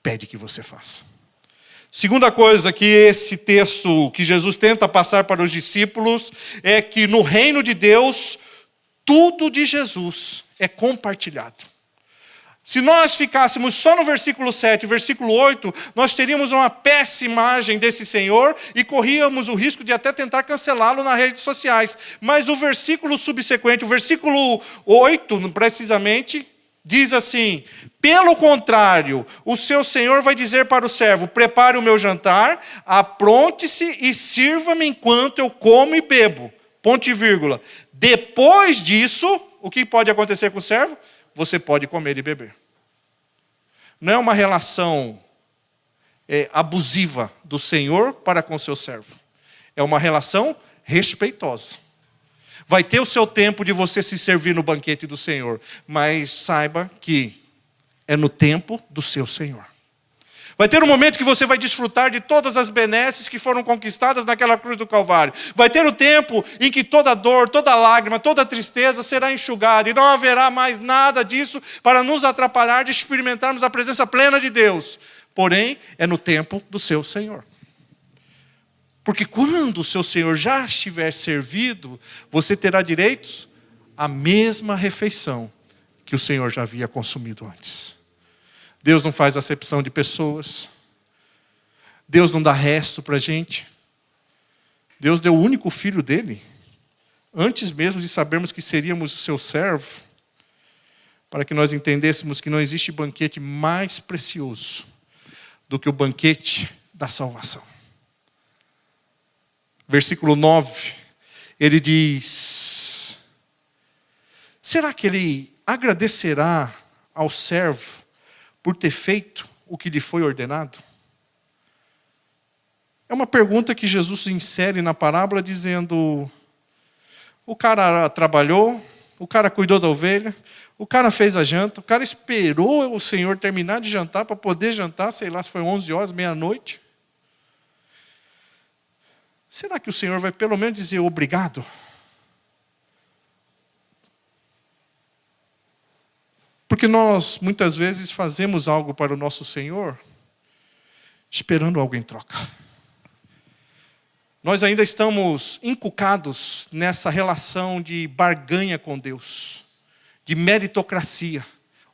pede que você faça. Segunda coisa que esse texto que Jesus tenta passar para os discípulos é que no reino de Deus, tudo de Jesus é compartilhado. Se nós ficássemos só no versículo 7 e versículo 8, nós teríamos uma péssima imagem desse Senhor e corríamos o risco de até tentar cancelá-lo nas redes sociais. Mas o versículo subsequente, o versículo 8, precisamente, diz assim: pelo contrário, o seu Senhor vai dizer para o servo: prepare o meu jantar, apronte-se e sirva-me enquanto eu como e bebo. Ponto e vírgula. Depois disso, o que pode acontecer com o servo? Você pode comer e beber. Não é uma relação abusiva do Senhor para com o seu servo. É uma relação respeitosa. Vai ter o seu tempo de você se servir no banquete do Senhor, mas saiba que é no tempo do seu Senhor. Vai ter um momento que você vai desfrutar de todas as benesses que foram conquistadas naquela cruz do Calvário. Vai ter o tempo em que toda dor, toda lágrima, toda tristeza será enxugada. E não haverá mais nada disso para nos atrapalhar de experimentarmos a presença plena de Deus. Porém, é no tempo do seu Senhor. Porque quando o seu Senhor já estiver servido, você terá direitos à mesma refeição que o Senhor já havia consumido antes. Deus não faz acepção de pessoas. Deus não dá resto para a gente. Deus deu o único filho dele, antes mesmo de sabermos que seríamos o seu servo, para que nós entendêssemos que não existe banquete mais precioso do que o banquete da salvação. Versículo 9, ele diz: será que ele agradecerá ao servo por ter feito o que lhe foi ordenado? É uma pergunta que Jesus insere na parábola dizendo: o cara trabalhou, o cara cuidou da ovelha, o cara fez a janta, o cara esperou o Senhor terminar de jantar para poder jantar, sei lá se foi 11 horas, meia-noite. Será que o Senhor vai pelo menos dizer obrigado? Porque nós, muitas vezes, fazemos algo para o nosso Senhor esperando algo em troca. Nós ainda estamos encucados nessa relação de barganha com Deus, de meritocracia.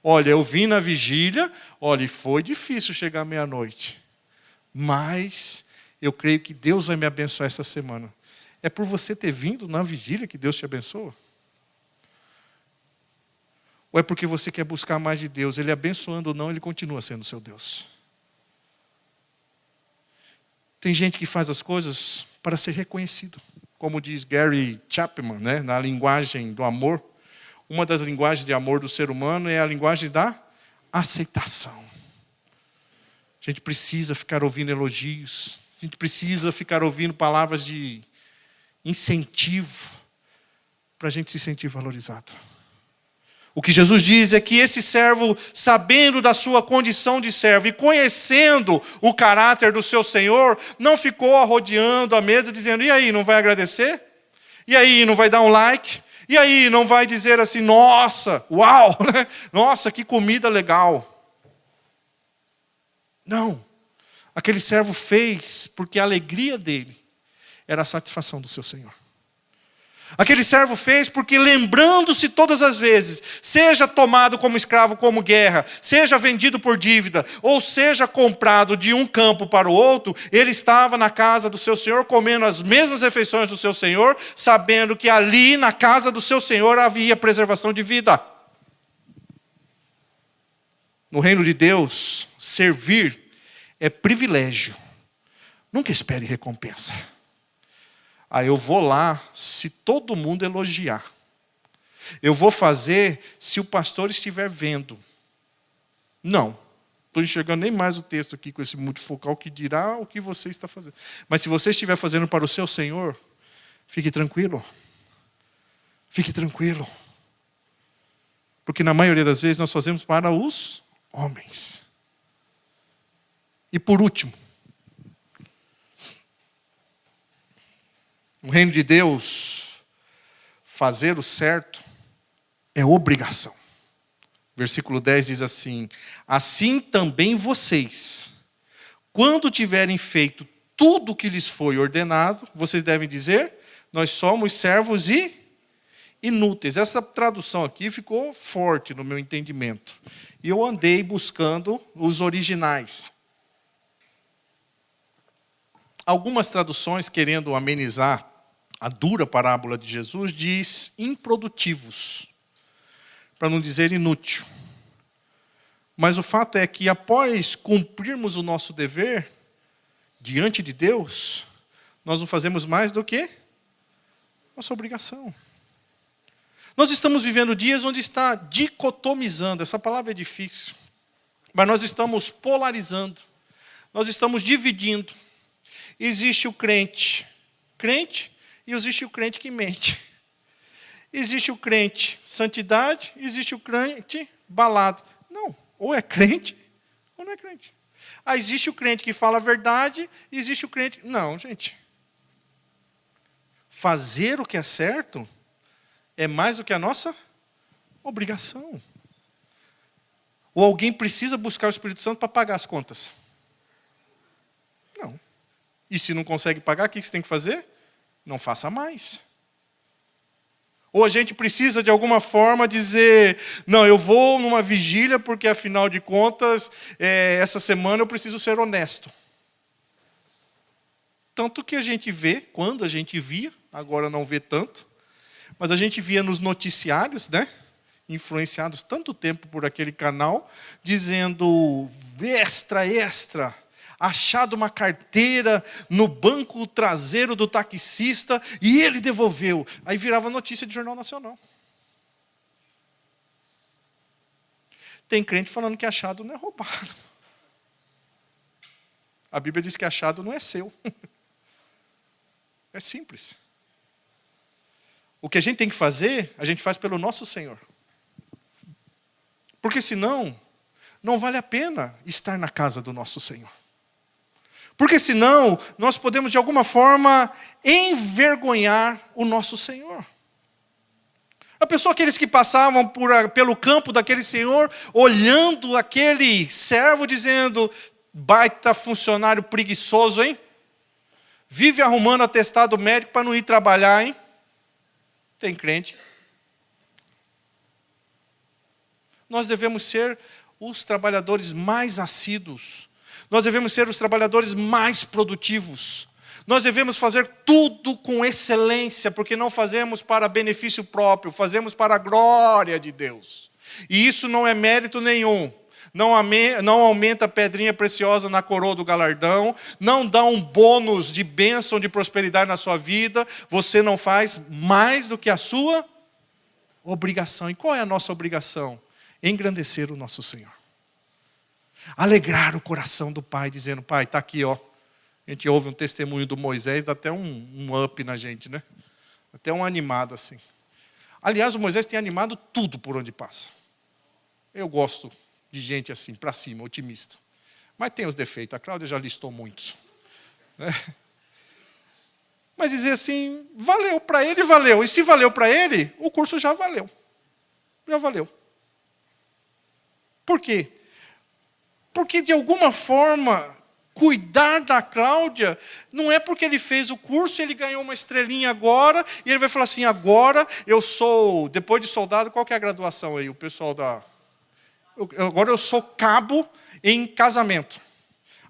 Olha, eu vim na vigília, olha, foi difícil chegar à meia-noite, mas eu creio que Deus vai me abençoar essa semana. É por você ter vindo na vigília que Deus te abençoa? Ou é porque você quer buscar mais de Deus? Ele abençoando ou não, Ele continua sendo seu Deus. Tem gente que faz as coisas para ser reconhecido. Como diz Gary Chapman, né, na linguagem do amor. Uma das linguagens de amor do ser humano é a linguagem da aceitação. A gente precisa ficar ouvindo elogios. A gente precisa ficar ouvindo palavras de incentivo para a gente se sentir valorizado. O que Jesus diz é que esse servo, sabendo da sua condição de servo e conhecendo o caráter do seu Senhor, não ficou arrodeando a mesa dizendo: e aí, não vai agradecer? E aí, não vai dar um like? E aí, não vai dizer assim: nossa, uau, né? Nossa, que comida legal. Não. Aquele servo fez porque a alegria dele era a satisfação do seu Senhor. Aquele servo fez porque, lembrando-se todas as vezes, seja tomado como escravo, como guerra, seja vendido por dívida, ou seja comprado de um campo para o outro, ele estava na casa do seu Senhor, comendo as mesmas refeições do seu Senhor, sabendo que ali na casa do seu Senhor havia preservação de vida. No reino de Deus, servir é privilégio. Nunca espere recompensa. Eu vou lá se todo mundo elogiar. Eu vou fazer se o pastor estiver vendo. Não. Estou enxergando nem mais o texto aqui com esse multifocal que dirá o que você está fazendo. Mas se você estiver fazendo para o seu Senhor, fique tranquilo. Fique tranquilo. Porque na maioria das vezes nós fazemos para os homens. E por último, no reino de Deus, fazer o certo é obrigação. Versículo 10 diz assim: assim também vocês, quando tiverem feito tudo o que lhes foi ordenado, vocês devem dizer: nós somos servos e inúteis. Essa tradução aqui ficou forte no meu entendimento. E eu andei buscando os originais. Algumas traduções, querendo amenizar a dura parábola de Jesus, diz improdutivos, para não dizer inútil. Mas o fato é que após cumprirmos o nosso dever diante de Deus, nós não fazemos mais do que nossa obrigação. Nós estamos vivendo dias onde está dicotomizando, essa palavra é difícil, mas nós estamos polarizando, nós estamos dividindo. Existe o crente e existe o crente que mente. Existe o crente santidade, existe o crente balada. Não, ou é crente ou não é crente. Existe o crente que fala a verdade e existe o crente... Não, gente. Fazer o que é certo é mais do que a nossa obrigação. Ou alguém precisa buscar o Espírito Santo para pagar as contas? Não. E se não consegue pagar, o que você tem que fazer? Não faça mais. Ou a gente precisa de alguma forma dizer: não, eu vou numa vigília porque afinal de contas, essa semana eu preciso ser honesto. Tanto que a gente vê, quando a gente via, agora não vê tanto, mas a gente via nos noticiários, né? Influenciados tanto tempo por aquele canal, dizendo extra, achado uma carteira no banco traseiro do taxista e ele devolveu. Aí virava notícia de Jornal Nacional. Tem crente falando que achado não é roubado. A Bíblia diz que achado não é seu. É simples. O que a gente tem que fazer, a gente faz pelo nosso Senhor. Porque senão, não vale a pena estar na casa do nosso Senhor. Porque senão, nós podemos de alguma forma envergonhar o nosso Senhor. A pessoa, aqueles que passavam pelo campo daquele senhor, olhando aquele servo, dizendo: baita funcionário preguiçoso, hein? Vive arrumando atestado médico para não ir trabalhar, hein? Tem crente. Nós devemos ser os trabalhadores mais assíduos. Nós devemos ser os trabalhadores mais produtivos. Nós devemos fazer tudo com excelência, porque não fazemos para benefício próprio, fazemos para a glória de Deus. E isso não é mérito nenhum. Não aumenta a pedrinha preciosa na coroa do galardão, não dá um bônus de bênção, de prosperidade na sua vida. Você não faz mais do que a sua obrigação. E qual é a nossa obrigação? Engrandecer o nosso Senhor. Alegrar o coração do pai, dizendo, pai, está aqui, ó. A gente ouve um testemunho do Moisés, dá até um up na gente, né? Até um animado assim. Aliás, o Moisés tem animado tudo por onde passa. Eu gosto de gente assim, para cima, otimista. Mas tem os defeitos, a Cláudia já listou muitos. Né? Mas dizer assim, valeu para ele, valeu. E se valeu para ele, o curso já valeu. Já valeu. Por quê? Porque de alguma forma, cuidar da Cláudia não é porque ele fez o curso, ele ganhou uma estrelinha agora, e ele vai falar assim, agora eu sou, depois de soldado, qual que é a graduação aí? O pessoal agora eu sou cabo em casamento.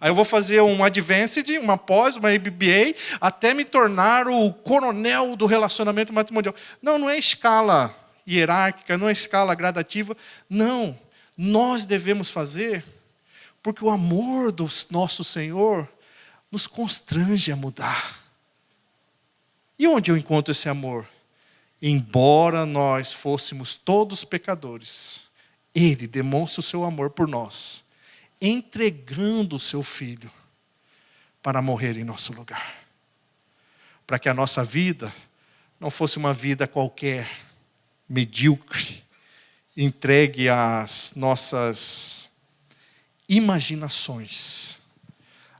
Aí eu vou fazer um advanced, uma pós, uma MBA, até me tornar o coronel do relacionamento matrimonial. Não, não é escala hierárquica, não é escala gradativa. Não, nós devemos fazer porque o amor do nosso Senhor nos constrange a mudar. E onde eu encontro esse amor? Embora nós fôssemos todos pecadores, Ele demonstra o seu amor por nós, entregando o seu Filho para morrer em nosso lugar. Para que a nossa vida não fosse uma vida qualquer, medíocre, entregue às nossas imaginações,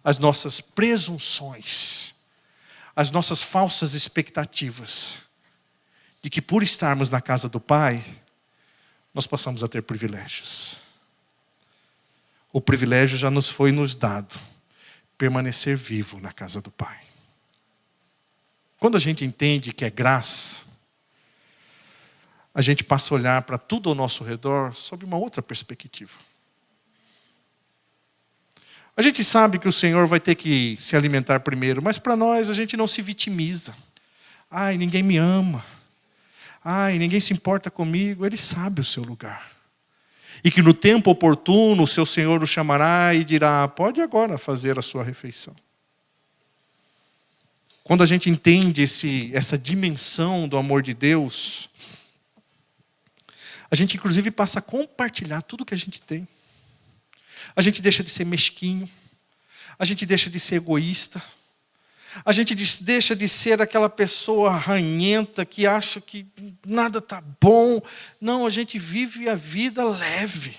às nossas presunções, às nossas falsas expectativas, de que por estarmos na casa do Pai, nós passamos a ter privilégios. O privilégio já nos foi dado, permanecer vivo na casa do Pai. Quando a gente entende que é graça, a gente passa a olhar para tudo ao nosso redor sob uma outra perspectiva. A gente sabe que o Senhor vai ter que se alimentar primeiro, mas para nós a gente não se vitimiza. Ai, ninguém me ama. Ai, ninguém se importa comigo. Ele sabe o seu lugar. E que no tempo oportuno o seu Senhor o chamará e dirá, pode agora fazer a sua refeição. Quando a gente entende essa dimensão do amor de Deus, a gente inclusive passa a compartilhar tudo que a gente tem. A gente deixa de ser mesquinho, a gente deixa de ser egoísta, a gente deixa de ser aquela pessoa ranhenta que acha que nada está bom. Não, a gente vive a vida leve.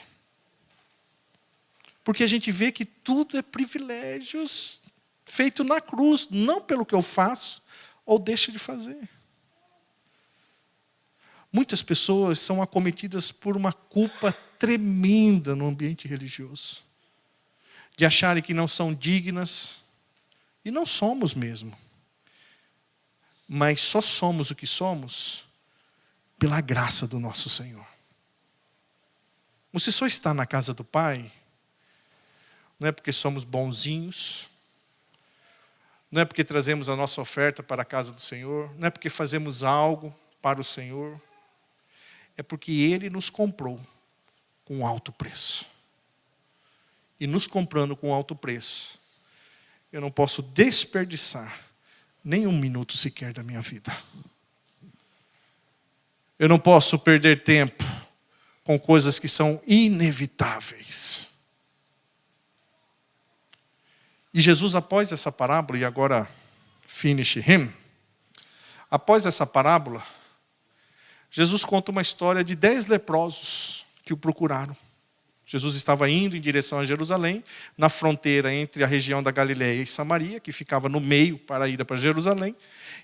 Porque a gente vê que tudo é privilégios feito na cruz, não pelo que eu faço ou deixo de fazer. Muitas pessoas são acometidas por uma culpa tremenda no ambiente religioso, de acharem que não são dignas, e não somos mesmo, mas só somos o que somos pela graça do nosso Senhor. Você só está na casa do Pai, não é porque somos bonzinhos, não é porque trazemos a nossa oferta para a casa do Senhor, não é porque fazemos algo para o Senhor, é porque Ele nos comprou com alto preço. E nos comprando com alto preço, eu não posso desperdiçar nem um minuto sequer da minha vida. Eu não posso perder tempo com coisas que são inevitáveis. E Jesus, após essa parábola, e agora finish him, após essa parábola, Jesus conta uma história de 10 leprosos que o procuraram. Jesus estava indo em direção a Jerusalém, na fronteira entre a região da Galileia e Samaria, que ficava no meio para a ida para Jerusalém.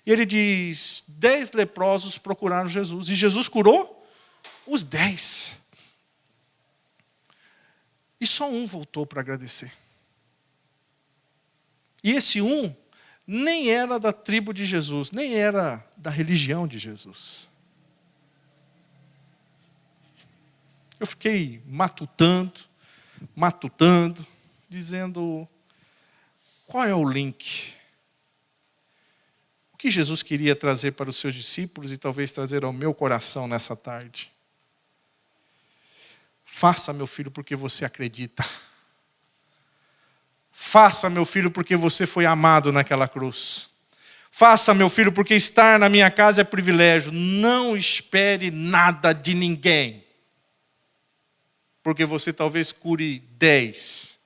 E ele diz, 10 leprosos procuraram Jesus. E Jesus curou os 10. E só um voltou para agradecer. E esse um nem era da tribo de Jesus, nem era da religião de Jesus. Eu fiquei matutando, dizendo, qual é o link? O que Jesus queria trazer para os seus discípulos e talvez trazer ao meu coração nessa tarde? Faça, meu filho, porque você acredita. Faça, meu filho, porque você foi amado naquela cruz. Faça, meu filho, porque estar na minha casa é privilégio. Não espere nada de ninguém. porque você talvez cure 10.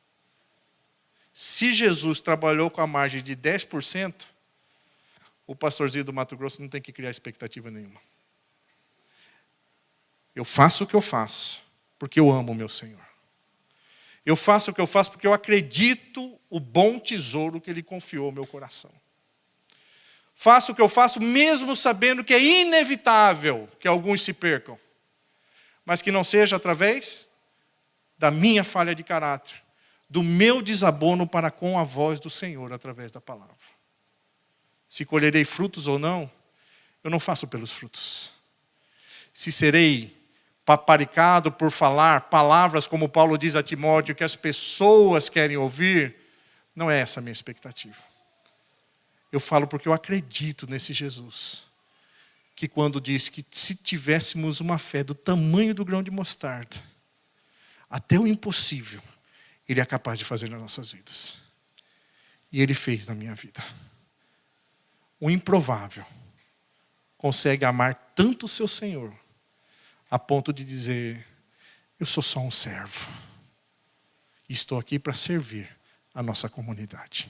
Se Jesus trabalhou com a margem de 10%, o pastorzinho do Mato Grosso não tem que criar expectativa nenhuma. Eu faço o que eu faço, porque eu amo o meu Senhor. Eu faço o que eu faço porque eu acredito o bom tesouro que Ele confiou ao meu coração. Faço o que eu faço mesmo sabendo que é inevitável que alguns se percam, mas que não seja através da minha falha de caráter, do meu desabono para com a voz do Senhor através da palavra. Se colherei frutos ou não, eu não faço pelos frutos. Se serei paparicado por falar palavras, como Paulo diz a Timóteo, que as pessoas querem ouvir, não é essa a minha expectativa. Eu falo porque eu acredito nesse Jesus, que quando diz que se tivéssemos uma fé do tamanho do grão de mostarda, até o impossível, Ele é capaz de fazer nas nossas vidas. E Ele fez na minha vida. O improvável consegue amar tanto o seu Senhor, a ponto de dizer, eu sou só um servo. E estou aqui para servir a nossa comunidade.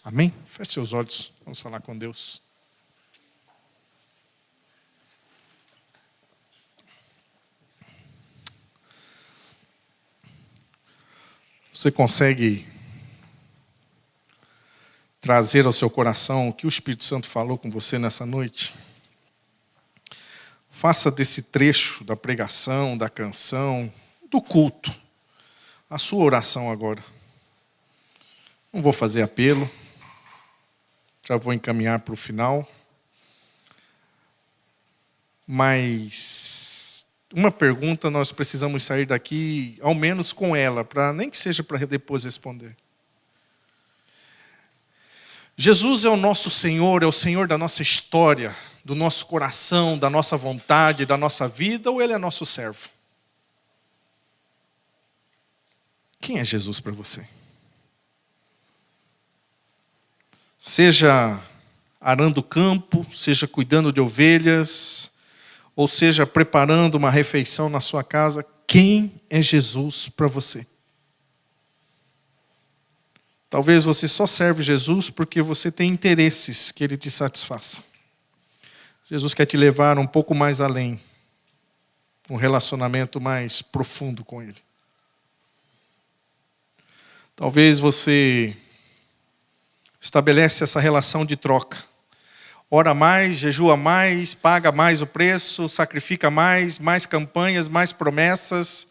Amém? Feche seus olhos, vamos falar com Deus. Você consegue trazer ao seu coração o que o Espírito Santo falou com você nessa noite? Faça desse trecho da pregação, da canção, do culto, a sua oração agora. Não vou fazer apelo, já vou encaminhar para o final. Mas uma pergunta nós precisamos sair daqui, ao menos com ela, nem que seja para depois responder. Jesus é o nosso Senhor, é o Senhor da nossa história, do nosso coração, da nossa vontade, da nossa vida, ou Ele é nosso servo? Quem é Jesus para você? Seja arando o campo, seja cuidando de ovelhas, ou seja preparando uma refeição na sua casa, quem é Jesus para você? Talvez você só serve Jesus porque você tem interesses que Ele te satisfaça. Jesus quer te levar um pouco mais além, um relacionamento mais profundo com Ele. Talvez você estabelece essa relação de troca. Ora mais, jejua mais, paga mais o preço, sacrifica mais campanhas, mais promessas,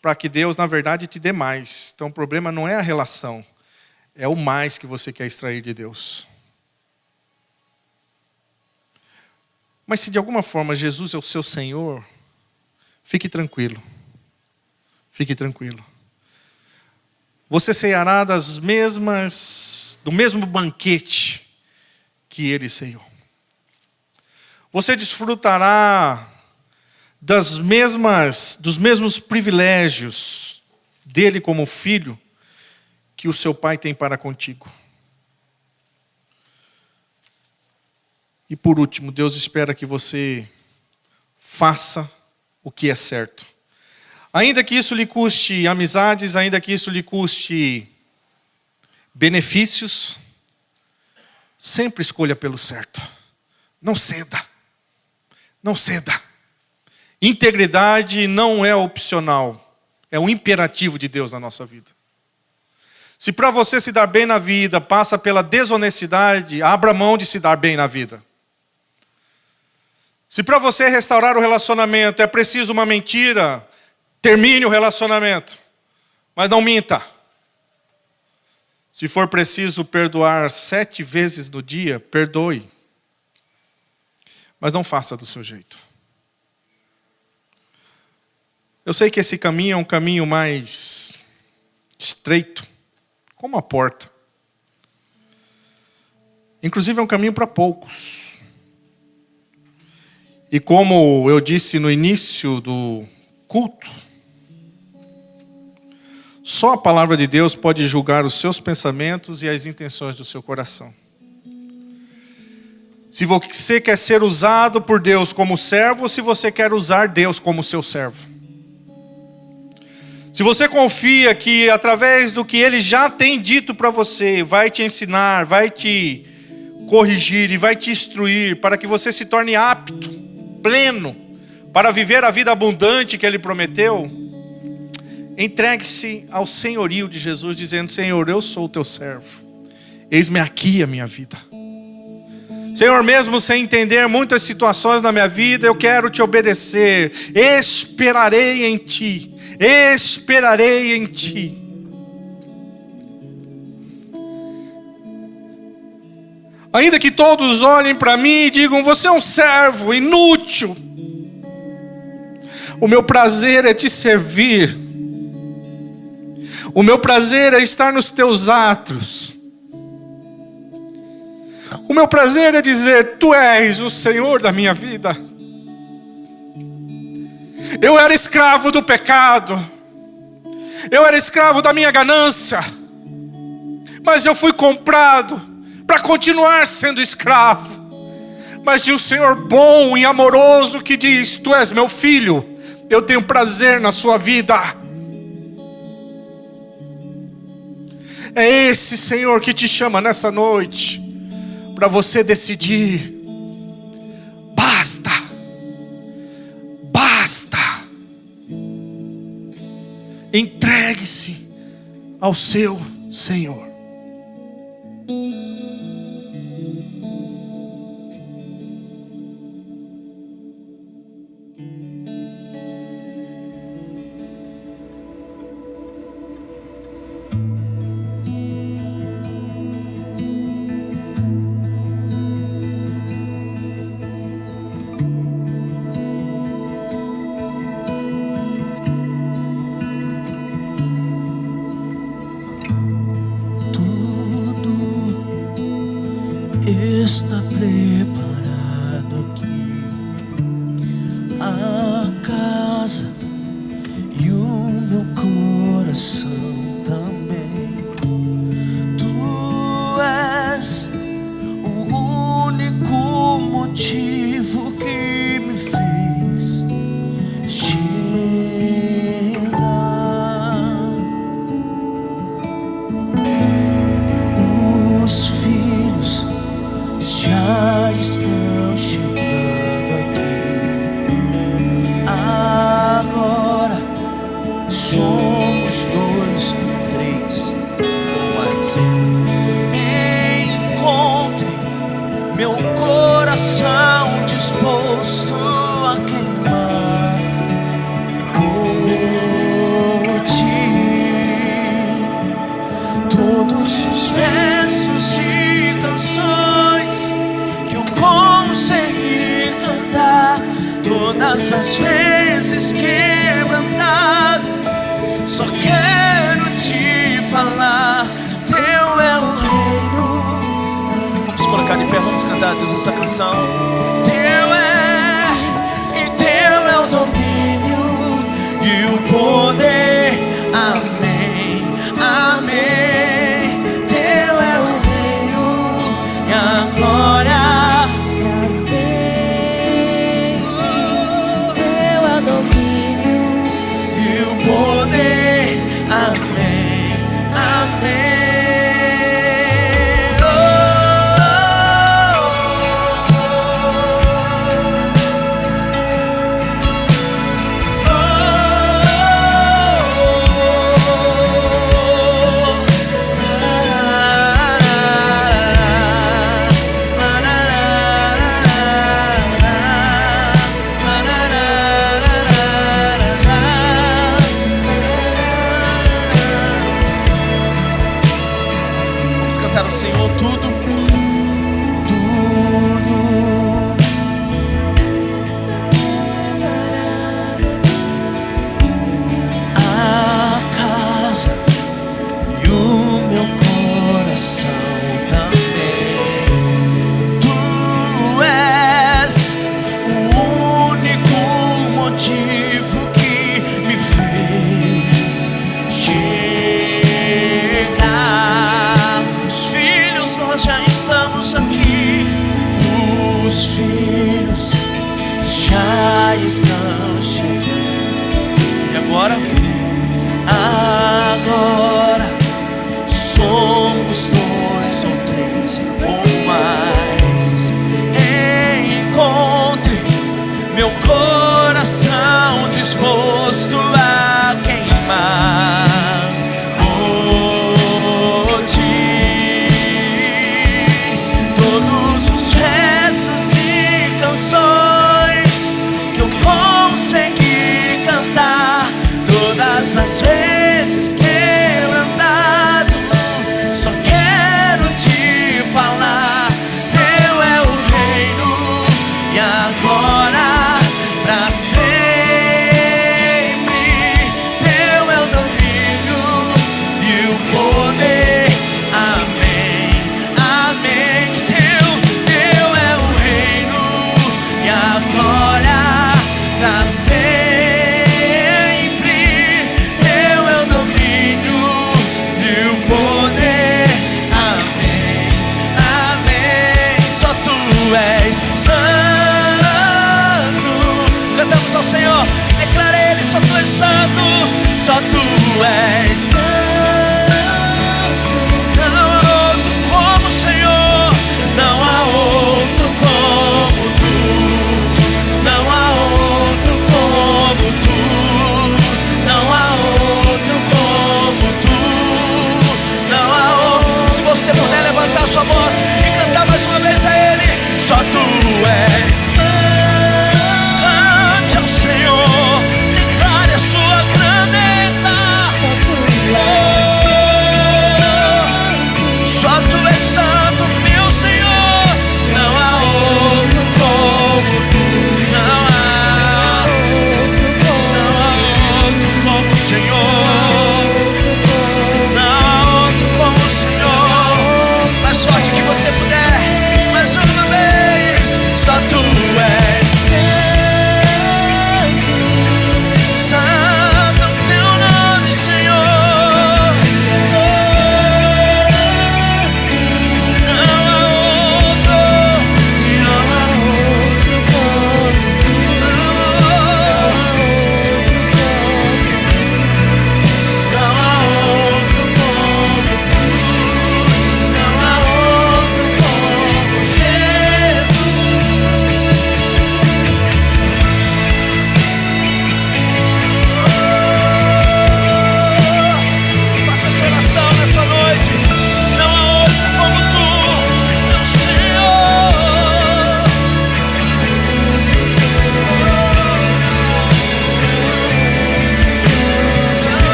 para que Deus, na verdade, te dê mais. Então o problema não é a relação, é o mais que você quer extrair de Deus. Mas se de alguma forma Jesus é o seu Senhor, fique tranquilo. Fique tranquilo. Você ceará do mesmo banquete que Ele ceiou. Você desfrutará dos mesmos privilégios dele como filho que o seu pai tem para contigo. E por último, Deus espera que você faça o que é certo. Ainda que isso lhe custe amizades, ainda que isso lhe custe benefícios, sempre escolha pelo certo. Não ceda. Não ceda. Integridade não é opcional, é um imperativo de Deus na nossa vida. Se para você se dar bem na vida passa pela desonestidade, abra mão de se dar bem na vida. Se para você restaurar o relacionamento é preciso uma mentira, termine o relacionamento, mas não minta. Se for preciso perdoar 7 vezes no dia, perdoe. Mas não faça do seu jeito. Eu sei que esse caminho é um caminho mais estreito, como a porta. Inclusive é um caminho para poucos. E como eu disse no início do culto, só a palavra de Deus pode julgar os seus pensamentos e as intenções do seu coração. Se você quer ser usado por Deus como servo, ou se você quer usar Deus como seu servo. se você confia que através do que Ele já tem dito para você, vai te ensinar, vai te corrigir e vai te instruir para que você se torne apto, pleno, para viver a vida abundante que Ele prometeu, entregue-se ao senhorio de Jesus, dizendo: Senhor, eu sou o teu servo, eis-me aqui a minha vida. Senhor, mesmo sem entender muitas situações na minha vida, eu quero te obedecer. Esperarei em ti, esperarei em ti. Ainda que todos olhem para mim e digam: você é um servo inútil, o meu prazer é te servir. O meu prazer é estar nos teus atos. O meu prazer é dizer: tu és o Senhor da minha vida. Eu era escravo do pecado, eu era escravo da minha ganância, mas eu fui comprado para continuar sendo escravo, mas de um Senhor bom e amoroso que diz: tu és meu filho, eu tenho prazer na sua vida. É esse Senhor que te chama nessa noite, para você decidir: basta, basta. Entregue-se ao seu Senhor. Está preparado aqui a casa e o meu coração também. Tu és o único motivo que me fez chegar. Os filhos já estão chegando aqui. Agora somos 2, 3 ou mais. Encontre meu coração disposto a queimar por ti. Todos os versos e canções que eu consegui cantar, todas as vezes quebrantado, só quero te falar: teu é o reino. Vamos colocar de pé, vamos cantar a Deus essa canção. Teu é, e teu é o domínio e o poder. Amém, amém. Teu é o reino e a glória pra sempre. Teu é o domínio e o poder. Amém, amém. Vamos cantar ao Senhor tudo, tudo. está preparado aqui. A casa e o meu coração também. Tu és o único motivo que me fez chegar. Os filhos, nós já estamos aqui. Os filhos já estão chegando. E agora? Agora somos dois ou três ou mais. Encontre meu coração disposto a queimar por ti. Todos os versos e canções que eu consegui cantar, todas as vezes quebrantado, só quero te falar: teu é o reino e agora pra sempre. Teu é o domínio e o poder. Amém, amém. Teu é o reino e a glória pra sempre. Teu é o domínio e o poder. Amém, amém. Só tu és santo. Cantamos ao Senhor, declara Ele: só tu és santo, só tu és santo.